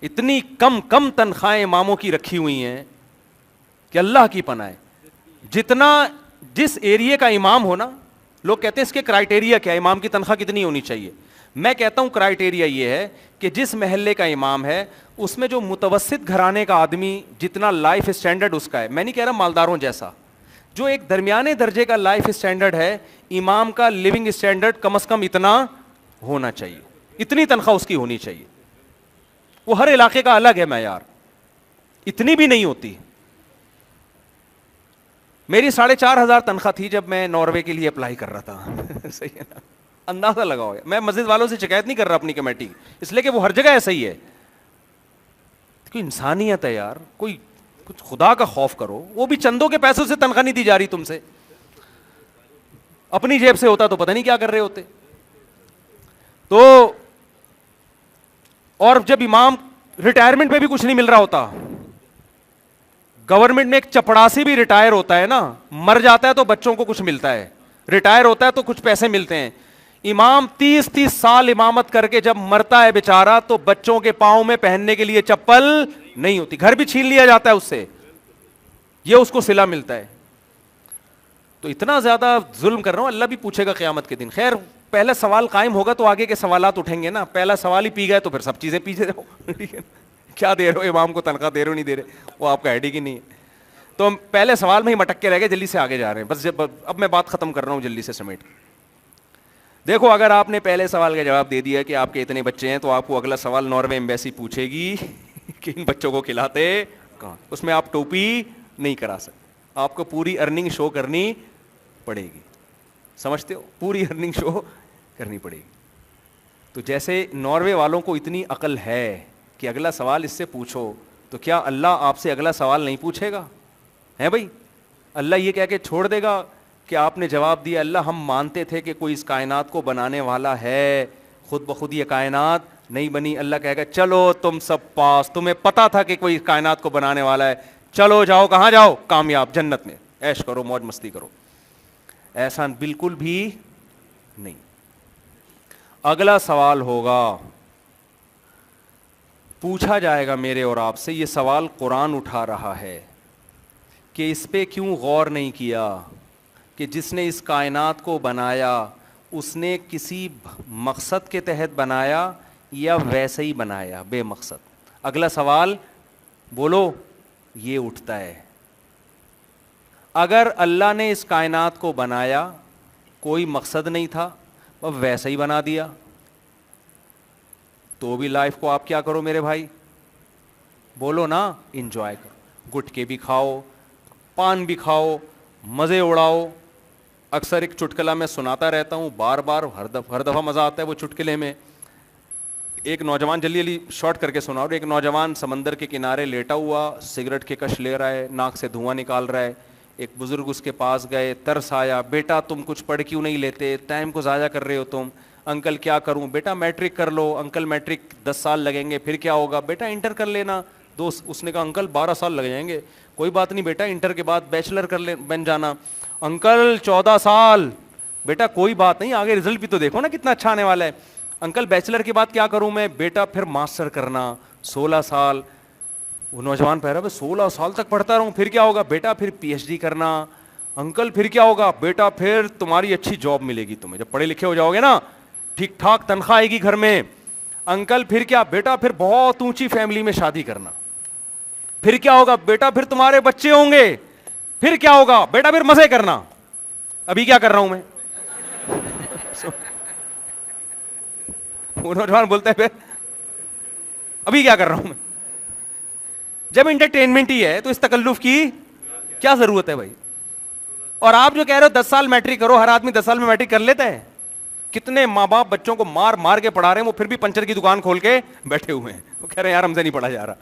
S1: اتنی کم تنخواہیں اماموں کی رکھی ہوئی ہیں کہ اللہ کی پناہ ہے. جتنا جس ایریے کا امام ہونا, لوگ کہتے ہیں اس کے کرائٹیریا کیا ہے, امام کی تنخواہ کتنی ہونی چاہیے. میں کہتا ہوں کرائٹیریا یہ ہے کہ جس محلے کا امام ہے اس میں جو متوسط گھرانے کا آدمی جتنا لائف اسٹینڈرڈ اس کا ہے, میں نہیں کہہ رہا مالداروں جیسا, جو ایک درمیانے درجے کا لائف اسٹینڈرڈ ہے, امام کا لیونگ اسٹینڈرڈ کم از کم اتنا ہونا چاہیے, اتنی تنخواہ اس کی ہونی چاہیے. وہ ہر علاقے کا الگ ہے معیار, اتنی بھی نہیں ہوتی. میری 4,500 تنخواہ تھی جب میں ناروے کے لیے اپلائی کر رہا تھا. صحیح ہے نا, اندازہ لگاؤ. میں مسجد والوں سے شکایت نہیں کر رہا اپنی کمیٹی, اس لیے کہ وہ ہر جگہ ایسا ہی ہے. کوئی انسانیت ہے یار, کوئی کچھ خدا کا خوف کرو. وہ بھی چندوں کے پیسوں سے تنخواہ نہیں دی جا رہی تم سے, اپنی جیب سے ہوتا تو پتہ نہیں کیا کر رہے ہوتے. تو اور جب امام ریٹائرمنٹ میں بھی کچھ نہیں مل رہا ہوتا, گورنمنٹ میں ایک چپڑاسی بھی ریٹائر ہوتا ہے نا, مر جاتا ہے تو بچوں کو کچھ ملتا ہے, ریٹائر ہوتا ہے تو کچھ پیسے ملتے ہیں. امام 30 سال امامت کر کے جب مرتا ہے بیچارہ, تو بچوں کے پاؤں میں پہننے کے لیے چپل نہیں ہوتی, گھر بھی چھین لیا جاتا ہے اس سے, یہ اس کو صلہ ملتا ہے. تو اتنا زیادہ ظلم کر رہا ہوں, اللہ بھی پوچھے گا قیامت کے دن. خیر پہلا سوال قائم ہوگا تو آگے کے سوالات اٹھیں گے نا. پہلا سوال ہی پی گئے تو پھر سب چیزیں پیچھے رہو. کیا دے رہے ہو امام کو تنخواہ, دے رہے ہو نہیں دے رہے, وہ آپ کا ہیڈ ہی نہیں ہے. تو ہم پہلے سوال میں ہی مٹک کے رہ گئے, جلدی سے آگے جا رہے ہیں. بس اب میں بات ختم کر رہا ہوں جلدی سے سمیٹ. دیکھو اگر آپ نے پہلے سوال کا جواب دے دیا کہ آپ کے اتنے بچے ہیں, تو آپ کو اگلا سوال ناروے ایمبیسی پوچھے گی کہ ان بچوں کو کھلاتے کہاں. اس میں آپ ٹوپی نہیں کرا سکتے, آپ کو پوری ارننگ شو کرنی پڑے گی. سمجھتے ہو, پوری ارننگ شو کرنی پڑے گی. تو جیسے ناروے والوں کو اتنی عقل ہے کہ اگلا سوال اس سے پوچھو, تو کیا اللہ آپ سے اگلا سوال نہیں پوچھے گا؟ ہے بھائی, اللہ یہ کہہ کے چھوڑ دے گا کہ آپ نے جواب دیا اللہ ہم مانتے تھے کہ کوئی اس کائنات کو بنانے والا ہے, خود بخود یہ کائنات نہیں بنی. اللہ کہے گا چلو تم سب پاس, تمہیں پتا تھا کہ کوئی کائنات کو بنانے والا ہے, چلو جاؤ, کہاں جاؤ, کامیاب, جنت میں عیش کرو, موج مستی کرو. ایسا بالکل بھی نہیں. اگلا سوال ہوگا, پوچھا جائے گا میرے اور آپ سے, یہ سوال قرآن اٹھا رہا ہے کہ اس پہ کیوں غور نہیں کیا کہ جس نے اس کائنات کو بنایا اس نے کسی مقصد کے تحت بنایا یا ویسے ہی بنایا بے مقصد. اگلا سوال بولو یہ اٹھتا ہے. اگر اللہ نے اس کائنات کو بنایا, کوئی مقصد نہیں تھا, وہ ویسے ہی بنا دیا, تو بھی لائف کو آپ کیا کرو میرے بھائی, بولو نا, انجوائے کرو. گٹکے بھی کھاؤ, پان بھی کھاؤ, مزے اڑاؤ. اکثر ایک چٹکلا میں سناتا رہتا ہوں بار بار, ہر دفعہ مزہ آتا ہے وہ چٹکلے میں. ایک نوجوان, جلدی شارٹ کر کے سنا, اور ایک نوجوان سمندر کے کنارے لیٹا ہوا سگریٹ کے کش لے رہا ہے, ناک سے دھواں نکال رہا ہے. ایک بزرگ اس کے پاس گئے, ترس آیا, بیٹا تم کچھ پڑھ کیوں نہیں لیتے, ٹائم کو ضائع کر رہے ہو تم. انکل کیا کروں, بیٹا میٹرک کر لو. انکل میٹرک 10 سال لگیں گے, پھر کیا ہوگا, بیٹا انٹر کر لینا. دوست اس نے کہا انکل 12 سال لگ جائیں گے. کوئی بات نہیں بیٹا, انٹر کے بعد بیچلر بن جانا. انکل 14 سال. بیٹا کوئی بات نہیں, آگے رزلٹ بھی تو دیکھو نا کتنا اچھا آنے والا ہے. انکل بیچلر کے بعد کیا کروں میں, بیٹا پھر ماسٹر کرنا. 16 سال. وہ نوجوان پہ رہا 16 سال تک پڑھتا رہوں, پھر کیا ہوگا, بیٹا پھر PhD کرنا. انکل پھر کیا ہوگا, بیٹا پھر تمہاری اچھی جاب ملے گی تمہیں, جب پڑھے لکھے ہو جاؤ گے نا, ٹھیک ٹھاک تنخواہ آئے گی گھر میں. انکل پھر کیا, بیٹا پھر بہت اونچی فیملی میں شادی کرنا. پھر کیا ہوگا, بیٹا پھر تمہارے بچے ہوں گے. پھر کیا ہوگا, بیٹا پھر مزے کرنا. ابھی کیا کر رہا ہوں میں, وہ نوجوان بولتا ہے پھر ابھی کیا کر رہا ہوں میں. جب انٹرٹینمنٹ ہی ہے تو اس تکلف کی کیا ضرورت ہے بھائی. اور آپ جو کہہ رہے ہو 10 سال میٹرک کرو, ہر آدمی 10 سال میں میٹرک کر لیتا ہے. کتنے ماں باپ بچوں کو مار مار کے پڑھا رہے ہیں, وہ پھر بھی پنچر کی دکان کھول کے بیٹھے ہوئے ہیں, وہ کہہ رہے ہیں یار ہم سے نہیں پڑھا جا رہا.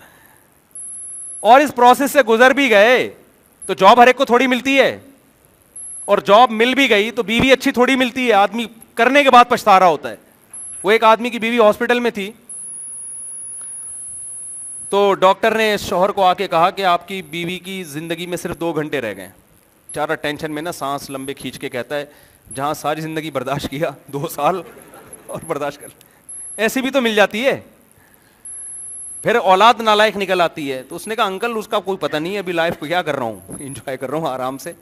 S1: اور اس پروسیس سے گزر بھی گئے تو جاب ہر ایک کو تھوڑی ملتی ہے, اور جاب مل بھی گئی تو بیوی اچھی تھوڑی ملتی ہے, آدمی کرنے کے بعد پچھتا رہا ہوتا ہے. وہ ایک آدمی کی بیوی ہاسپٹل میں تھی, تو ڈاکٹر نے شوہر کو آ کے کہا کہ آپ کی بیوی کی زندگی میں صرف 2 گھنٹے رہ گئے. چارہ ٹینشن میں نا سانس لمبے کھینچ کے کہتا ہے جہاں ساری زندگی برداشت کیا 2 سال اور برداشت کر, ایسی بھی تو مل جاتی ہے. پھر اولاد نالائق نکل آتی ہے. تو اس نے کہا انکل اس کا کوئی پتہ نہیں ہے, ابھی لائف کو کیا کر رہا ہوں, انجوائے کر رہا ہوں آرام سے.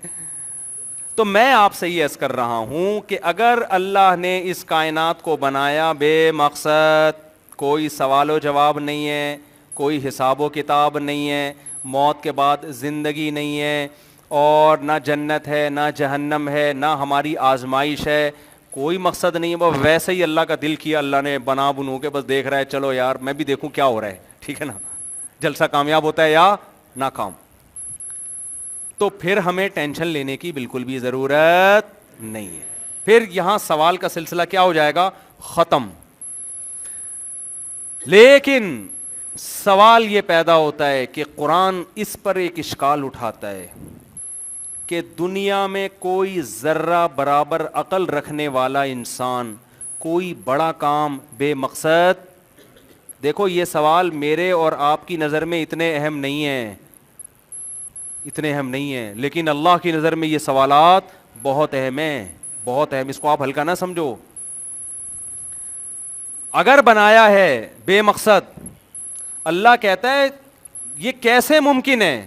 S1: تو میں آپ سے یہ عرض کر رہا ہوں کہ اگر اللہ نے اس کائنات کو بنایا بے مقصد, کوئی سوال و جواب نہیں ہے, کوئی حساب و کتاب نہیں ہے, موت کے بعد زندگی نہیں ہے, اور نہ جنت ہے نہ جہنم ہے, نہ ہماری آزمائش ہے, کوئی مقصد نہیں ہے, وہ ویسے ہی اللہ کا دل کیا, اللہ نے بنا بنو کے بس دیکھ رہا ہے چلو یار میں بھی دیکھوں کیا ہو رہا ہے, ٹھیک ہے نا, جلسہ کامیاب ہوتا ہے یا ناکام. تو پھر ہمیں ٹینشن لینے کی بالکل بھی ضرورت نہیں ہے. پھر یہاں سوال کا سلسلہ کیا ہو جائے گا, ختم. لیکن سوال یہ پیدا ہوتا ہے کہ قرآن اس پر ایک اشکال اٹھاتا ہے کہ دنیا میں کوئی ذرہ برابر عقل رکھنے والا انسان کوئی بڑا کام بے مقصد, دیکھو یہ سوال میرے اور آپ کی نظر میں اتنے اہم نہیں ہیں, اتنے اہم نہیں ہیں, لیکن اللہ کی نظر میں یہ سوالات بہت اہم ہیں, بہت اہم. اس کو آپ ہلکا نہ سمجھو. اگر بنایا ہے بے مقصد, اللہ کہتا ہے یہ کیسے ممکن ہے,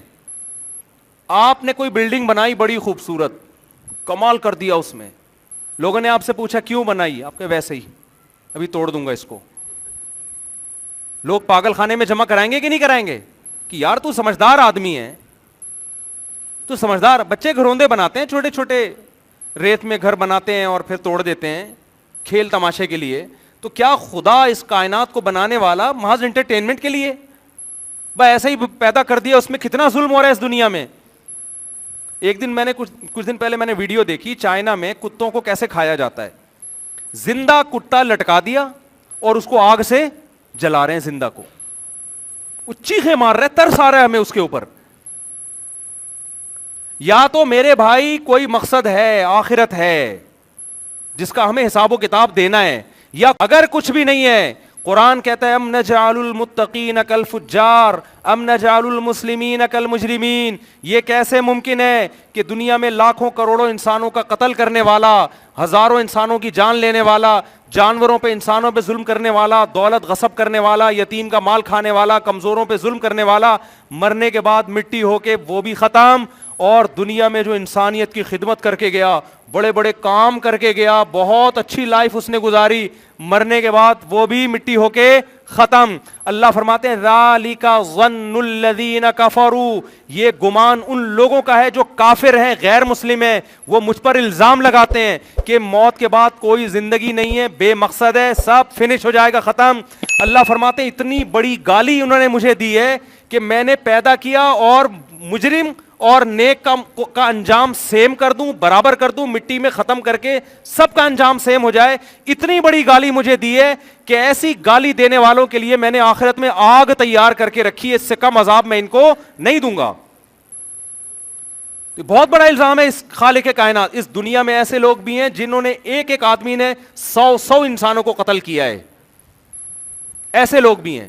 S1: آپ نے کوئی بلڈنگ بنائی بڑی خوبصورت, کمال کر دیا اس میں, لوگوں نے آپ سے پوچھا کیوں بنائی, آپ کے ویسے ہی ابھی توڑ دوں گا اس کو. لوگ پاگل خانے میں جمع کرائیں گے کہ نہیں کرائیں گے کہ یار تو سمجھدار آدمی ہے, تو سمجھدار. بچے گھروندے بناتے ہیں چھوٹے چھوٹے, ریت میں گھر بناتے ہیں اور پھر توڑ دیتے ہیں کھیل تماشے کے لیے. تو کیا خدا اس کائنات کو بنانے والا محض انٹرٹینمنٹ کے لیے بس ایسا ہی پیدا کر دیا؟ اس میں کتنا ظلم ہو رہا ہے اس دنیا میں. ایک دن میں نے کچھ دن پہلے میں نے ویڈیو دیکھی, چائنا میں کتوں کو کیسے کھایا جاتا ہے. زندہ کتا لٹکا دیا اور اس کو آگ سے جلا رہے ہیں زندہ کو, وہ چیخے مار رہے, ترس آ رہا ہے ہمیں اس کے اوپر. یا تو میرے بھائی کوئی مقصد ہے, آخرت ہے جس کا ہمیں حساب و کتاب دینا ہے, یا اگر کچھ بھی نہیں ہے, قرآن کہتا ہے ام نجعل المتقین کالفجار ام نجعل المسلمین کالمجرمین. یہ کیسے ممکن ہے کہ دنیا میں لاکھوں کروڑوں انسانوں کا قتل کرنے والا, ہزاروں انسانوں کی جان لینے والا, جانوروں پہ انسانوں پہ ظلم کرنے والا, دولت غصب کرنے والا, یتیم کا مال کھانے والا, کمزوروں پہ ظلم کرنے والا, مرنے کے بعد مٹی ہو کے وہ بھی ختم, اور دنیا میں جو انسانیت کی خدمت کر کے گیا, بڑے بڑے کام کر کے گیا, بہت اچھی لائف اس نے گزاری, مرنے کے بعد وہ بھی مٹی ہو کے ختم. اللہ فرماتے ہیں ذالک ظن الذین کفروا, یہ گمان ان لوگوں کا ہے جو کافر ہیں, غیر مسلم ہیں. وہ مجھ پر الزام لگاتے ہیں کہ موت کے بعد کوئی زندگی نہیں ہے, بے مقصد ہے, سب فنش ہو جائے گا, ختم. اللہ فرماتے ہیں اتنی بڑی گالی انہوں نے مجھے دی ہے کہ میں نے پیدا کیا اور مجرم اور نیک کا انجام سیم کر دوں, برابر کر دوں, مٹی میں ختم کر کے سب کا انجام سیم ہو جائے. اتنی بڑی گالی مجھے دی ہے کہ ایسی گالی دینے والوں کے لیے میں نے آخرت میں آگ تیار کر کے رکھی ہے, اس سے کم عذاب میں ان کو نہیں دوں گا. بہت بڑا الزام ہے اس خالق کائنات. اس دنیا میں ایسے لوگ بھی ہیں جنہوں نے ایک آدمی نے 100 انسانوں کو قتل کیا ہے, ایسے لوگ بھی ہیں.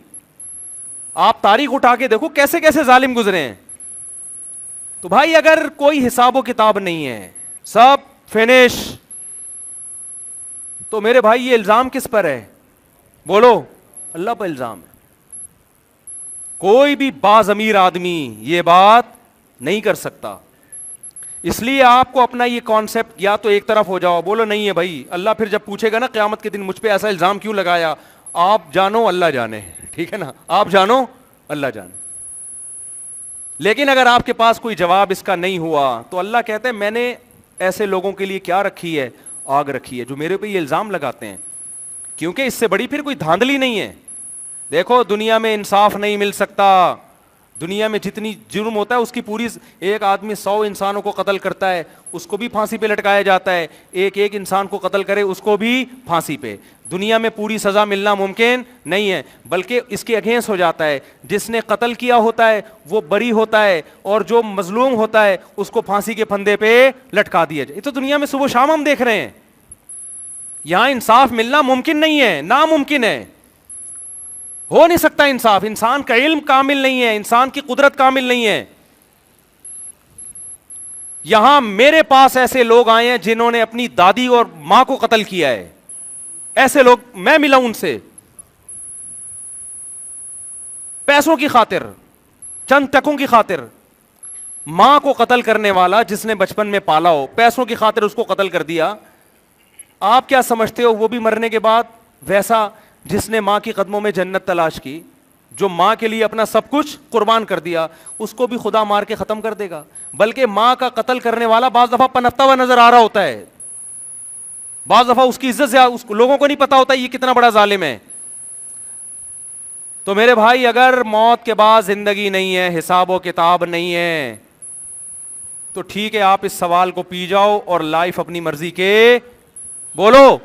S1: آپ تاریخ اٹھا کے دیکھو کیسے کیسے ظالم گزرے ہیں. تو بھائی اگر کوئی حساب و کتاب نہیں ہے, سب فنش, تو میرے بھائی یہ الزام کس پر ہے؟ بولو, اللہ پر الزام ہے. کوئی بھی باضمیر آدمی یہ بات نہیں کر سکتا. اس لیے آپ کو اپنا یہ کانسیپٹ یا تو ایک طرف ہو جاؤ, بولو نہیں ہے بھائی, اللہ پھر جب پوچھے گا نا قیامت کے دن مجھ پہ ایسا الزام کیوں لگایا, آپ جانو اللہ جانے, ٹھیک ہے نا, آپ جانو اللہ جانے. لیکن اگر آپ کے پاس کوئی جواب اس کا نہیں ہوا تو اللہ کہتے ہیں میں نے ایسے لوگوں کے لیے کیا رکھی ہے, آگ رکھی ہے, جو میرے پہ یہ الزام لگاتے ہیں. کیونکہ اس سے بڑی پھر کوئی دھاندلی نہیں ہے. دیکھو دنیا میں انصاف نہیں مل سکتا, دنیا میں جتنی جرم ہوتا ہے اس کی پوری، ایک آدمی 100 انسانوں کو قتل کرتا ہے اس کو بھی پھانسی پہ لٹکایا جاتا ہے، ایک انسان کو قتل کرے اس کو بھی پھانسی پہ. دنیا میں پوری سزا ملنا ممکن نہیں ہے، بلکہ اس کے اگینسٹ ہو جاتا ہے. جس نے قتل کیا ہوتا ہے وہ بری ہوتا ہے، اور جو مظلوم ہوتا ہے اس کو پھانسی کے پھندے پہ لٹکا دیا جائے. یہ تو دنیا میں صبح شام ہم دیکھ رہے ہیں. یہاں انصاف ملنا ممکن نہیں ہے، ناممکن ہے، ہو نہیں سکتا انصاف. انسان کا علم کامل نہیں ہے، انسان کی قدرت کامل نہیں ہے. یہاں میرے پاس ایسے لوگ آئے ہیں جنہوں نے اپنی دادی اور ماں کو قتل کیا ہے. ایسے لوگ میں ملا ان سے، پیسوں کی خاطر، چند ٹکوں کی خاطر. ماں کو قتل کرنے والا جس نے بچپن میں پالا ہو، پیسوں کی خاطر اس کو قتل کر دیا. آپ کیا سمجھتے ہو وہ بھی مرنے کے بعد ویسا جس نے ماں کی قدموں میں جنت تلاش کی، جو ماں کے لیے اپنا سب کچھ قربان کر دیا، اس کو بھی خدا مار کے ختم کر دے گا؟ بلکہ ماں کا قتل کرنے والا بعض دفعہ پنپتا ہوا نظر آ رہا ہوتا ہے، بعض دفعہ اس کی عزت سے اس لوگوں کو نہیں پتا ہوتا یہ کتنا بڑا ظالم ہے. تو میرے بھائی اگر موت کے بعد زندگی نہیں ہے، حساب و کتاب نہیں ہے، تو ٹھیک ہے آپ اس سوال کو پی جاؤ اور لائف اپنی مرضی کے بولو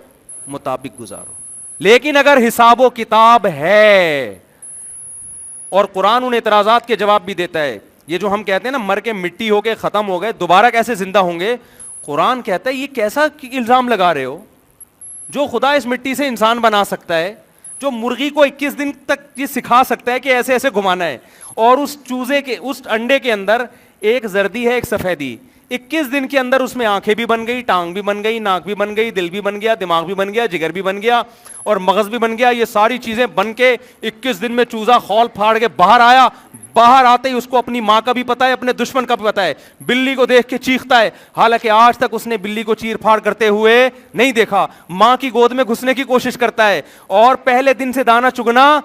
S1: مطابق گزارو. لیکن اگر حساب و کتاب ہے، اور قرآن ان اعتراضات کے جواب بھی دیتا ہے، یہ جو ہم کہتے ہیں نا مر کے مٹی ہو کے ختم ہو گئے دوبارہ کیسے زندہ ہوں گے، قرآن کہتا ہے یہ کیسا الزام لگا رہے ہو؟ جو خدا اس مٹی سے انسان بنا سکتا ہے، جو مرغی کو 21 دن تک یہ سکھا سکتا ہے کہ ایسے ایسے گھمانا ہے، اور اس چوزے کے اس انڈے کے اندر ایک زردی ہے ایک سفیدی، 21 دن کے اندر اس میں آنکھیں بھی بن گئی، ٹانگ بھی بن گئی، ناک بھی بن گئی، دل بھی بن گیا، دماغ بھی بن گیا، جگر بھی بن گیا، اور مغز بھی بن گیا. یہ ساری چیزیں بن کے 21 دن میں چوزا خول پھاڑ کے باہر آیا. باہر آتے ہی اس کو اپنی ماں کا بھی پتا ہے، اپنے دشمن کا بھی پتا ہے. بلی کو دیکھ کے چیختا ہے، حالانکہ آج تک اس نے بلی کو چیر پھاڑ کرتے ہوئے نہیں دیکھا. ماں کی گود میں گھسنے کی کوشش کرتا ہے، اور پہلے دن سے دانا چگنا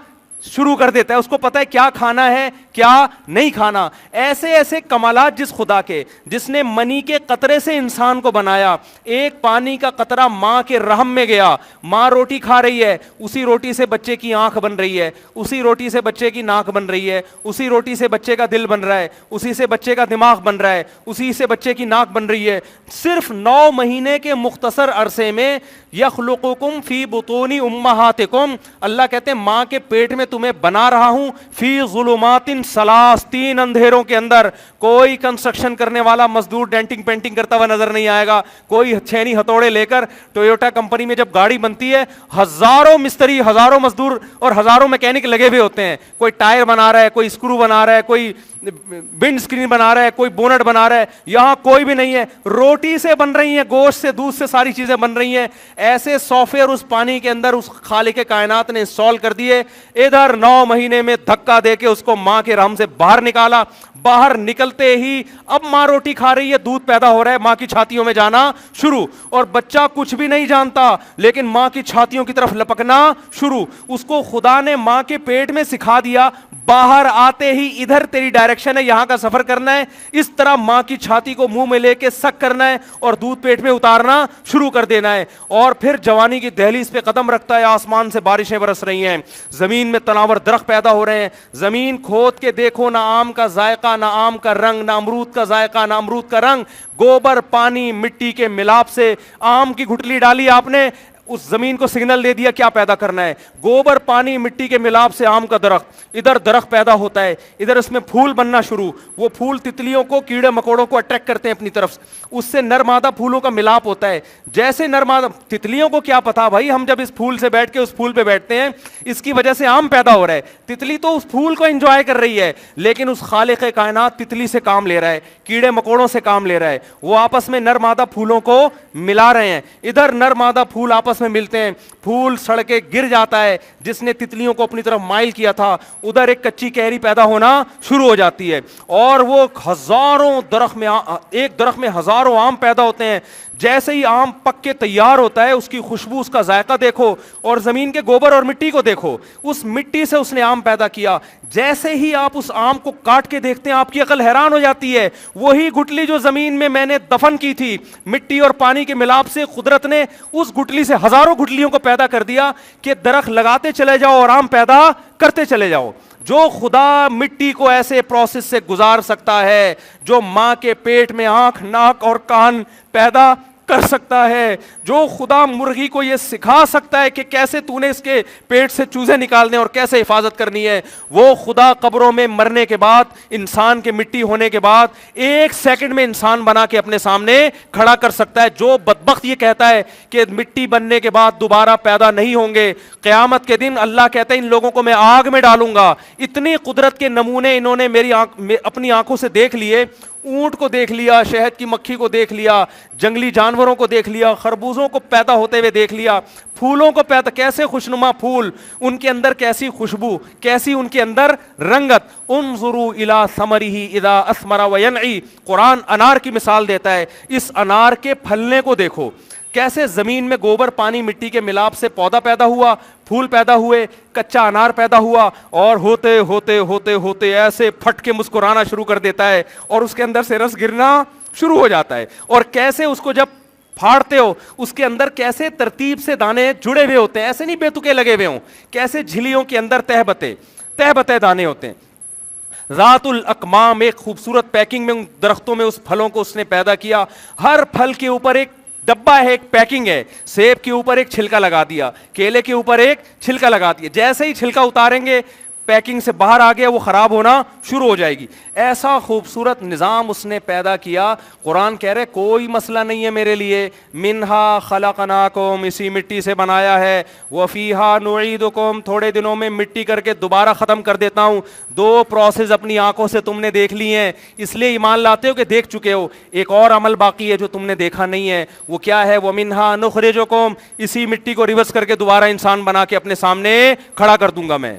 S1: شروع کر دیتا ہے. اس کو پتا ہے کیا کھانا ہے کیا نہیں کھانا. ایسے ایسے کمالات جس خدا کے، جس نے منی کے قطرے سے انسان کو بنایا. ایک پانی کا قطرہ ماں کے رحم میں گیا، ماں روٹی کھا رہی ہے، اسی روٹی سے بچے کی آنکھ بن رہی ہے، اسی روٹی سے بچے کی ناک بن رہی ہے، اسی روٹی سے بچے کا دل بن رہا ہے، اسی سے بچے کا دماغ بن رہا ہے، اسی سے بچے کی ناک بن رہی ہے. صرف 9 مہینے کے مختصر عرصے میں یخلقکم فی بطون امہاتکم، اللہ کہتے ہیں ماں کے پیٹ میں تمہیں بنا رہا ہوں، فی ظلمات ثلاث، 3 اندھیروں کے اندر. کوئی کنسٹرکشن کرنے والا مزدور ڈینٹنگ پینٹنگ کرتا ہوا نظر نہیں آئے گا. کوئی چھینی ہتھوڑے لے کر ٹویوٹا کمپنی میں جب گاڑی بنتی ہے، ہزاروں مستری، ہزاروں مزدور اور ہزاروں میکینک لگے ہوئے ہوتے ہیں. کوئی ٹائر بنا رہا ہے، کوئی اسکرو بنا رہا ہے، کوئی ونڈ اسکرین بنا رہا ہے، کوئی بونٹ بنا رہا ہے. یہاں کوئی بھی نہیں ہے، روٹی سے بن رہی ہیں، گوشت سے، دودھ سے ساری چیزیں بن رہی ہیں. ایسے سافٹ ویئر اس پانی کے اندر اس خالق کائنات نے انسٹال کر دیے. ادھر 9 مہینے میں دھکا دے کے اس کو ماں کے رحم سے باہر نکالا. باہر نکلتے ہی اب ماں روٹی کھا رہی ہے، دودھ پیدا ہو رہا ہے، ماں کی چھاتیوں میں جانا شروع. اور بچہ کچھ بھی نہیں جانتا لیکن ماں کی چھاتیوں کی طرف لپکنا شروع. اس کو خدا نے ماں کے پیٹ میں سکھا دیا، باہر آتے ہی ادھر تیری ڈائریکشن ہے، یہاں کا سفر کرنا ہے. اس طرح ماں کی چھاتی کو منہ میں لے کے سک کرنا ہے اور دودھ پیٹ میں اتارنا شروع کر دینا ہے. اور پھر جوانی کی دہلیز پہ قدم رکھتا ہے، آسمان سے بارشیں برس رہی ہیں، زمین میں تناور درخت پیدا ہو رہے ہیں. زمین کھود کے دیکھو، نہ آم کا ذائقہ، نہ آم کا رنگ، نہ امرود کا ذائقہ، نہ امرود کا رنگ. گوبر پانی مٹی کے ملاپ سے آم کی گٹلی ڈالی آپ نے، اس زمین کو سگنل دے دیا کیا پیدا کرنا ہے. گوبر پانی مٹی کے ملاپ سے آم کا درخت، ادھر درخت پیدا ہوتا ہے، ادھر اس میں پھول بننا شروع. وہ پھول تتلیوں کو، کیڑے مکوڑوں کو اٹریکٹ کرتے ہیں اپنی طرف. اس سے نر مادہ پھولوں کا ملاپ ہوتا ہے. جیسے نر مادہ، تتلیوں کو کیا پتا بھائی، ہم جب اس پھول سے بیٹھ کے اس پھول پہ بیٹھتے ہیں اس کی وجہ سے آم پیدا ہو رہا ہے. تتلی تو اس پھول کو انجوائے کر رہی ہے، لیکن اس خالق کائنات تتلی سے کام لے رہا ہے، کیڑے مکوڑوں سے کام لے رہا ہے. وہ آپس میں نر مادہ پھولوں کو ملا رہے ہیں. ادھر نر مادہ پھول آپس میں ملتے ہیں، پھول سڑ کے گر جاتا ہے جس نے تتلیوں کو اپنی طرف مائل کیا تھا. ادھر ایک کچی کیری پیدا ہونا شروع ہو جاتی ہے، اور وہ ہزاروں درخت میں، ایک درخت میں ہزاروں آم پیدا ہوتے ہیں. جیسے ہی آم پک کے تیار ہوتا ہے، اس کی خوشبو، اس کا ذائقہ دیکھو، اور زمین کے گوبر اور مٹی کو دیکھو. اس مٹی سے اس نے آم پیدا کیا. جیسے ہی آپ اس آم کو کاٹ کے دیکھتے ہیں آپ کی عقل حیران ہو جاتی ہے. وہی گٹلی جو زمین میں میں نے دفن کی تھی، مٹی اور پانی کے ملاپ سے قدرت نے اس گٹلی سے ہزاروں گٹھلیوں کو پیدا کر دیا کہ درخت لگاتے چلے جاؤ اور آم پیدا کرتے چلے جاؤ. جو خدا مٹی کو ایسے پروسیس سے گزار سکتا ہے, جو ماں کے پیٹ میں آنکھ, ناک اور کان پیدا کر سکتا ہے, جو خدا مرغی کو یہ سکھا سکتا ہے کہ کیسے تو نے اس کے پیٹ سے چوزے نکالنے اور کیسے حفاظت کرنی ہے, وہ خدا قبروں میں مرنے کے بعد, انسان کے مٹی ہونے کے بعد 1 سیکنڈ میں انسان بنا کے اپنے سامنے کھڑا کر سکتا ہے. جو بدبخت یہ کہتا ہے کہ مٹی بننے کے بعد دوبارہ پیدا نہیں ہوں گے, قیامت کے دن اللہ کہتا ہے ان لوگوں کو میں آگ میں ڈالوں گا. اتنی قدرت کے نمونے انہوں نے اپنی آنکھوں سے دیکھ لیے. اونٹ کو دیکھ لیا, شہد کی مکھی کو دیکھ لیا, جنگلی جانوروں کو دیکھ لیا, خربوزوں کو پیدا ہوتے ہوئے دیکھ لیا, پھولوں کو پیدا, کیسے خوشنما پھول, ان کے اندر کیسی خوشبو, کیسی ان کے اندر رنگت. انظروا الی ثمرہ اذا اثمر وینعی, قرآن انار کی مثال دیتا ہے. اس انار کے پھلنے کو دیکھو, کیسے زمین میں گوبر پانی مٹی کے ملاپ سے پودا پیدا ہوا, پھول پیدا ہوئے, کچا انار پیدا ہوا, اور ہوتے ہوتے ہوتے ہوتے ایسے پھٹ کے مسکرانا شروع کر دیتا ہے اور اس کے اندر سے رس گرنا شروع ہو جاتا ہے. اور کیسے اس کو جب پھاڑتے ہو اس کے اندر کیسے ترتیب سے دانے جڑے ہوئے ہوتے ہیں, ایسے نہیں بے تکے لگے ہوئے ہوں, کیسے جھلیوں کے اندر تہبتے دانے ہوتے ہیں. ذات الاکمام, ایک خوبصورت پیکنگ میں ان درختوں میں اس پھلوں کو اس نے پیدا کیا. ہر پھل کے اوپر ایک ڈبہ ہے, ایک پیکنگ ہے. سیب کے اوپر ایک چھلکا لگا دیا, کیلے کے اوپر ایک چھلکا لگا دیا. جیسے ہی چھلکا اتاریں گے پیکنگ سے باہر آ گیا, وہ خراب ہونا شروع ہو جائے گی. ایسا خوبصورت نظام اس نے پیدا کیا. قرآن کہہ رہے کوئی مسئلہ نہیں ہے میرے لیے. منہا خلقناکم, اسی مٹی سے بنایا ہے. وفیہا نعیدکم, تھوڑے دنوں میں مٹی کر کے دوبارہ ختم کر دیتا ہوں. 2 پروسیس اپنی آنکھوں سے تم نے دیکھ لی ہیں, اس لیے ایمان لاتے ہو کہ دیکھ چکے ہو. ایک اور عمل باقی ہے جو تم نے دیکھا نہیں ہے, وہ کیا ہے؟ ومنہا نخرجکم, اسی مٹی کو ریورس کر کے دوبارہ انسان بنا کے اپنے سامنے کھڑا کر دوں گا میں.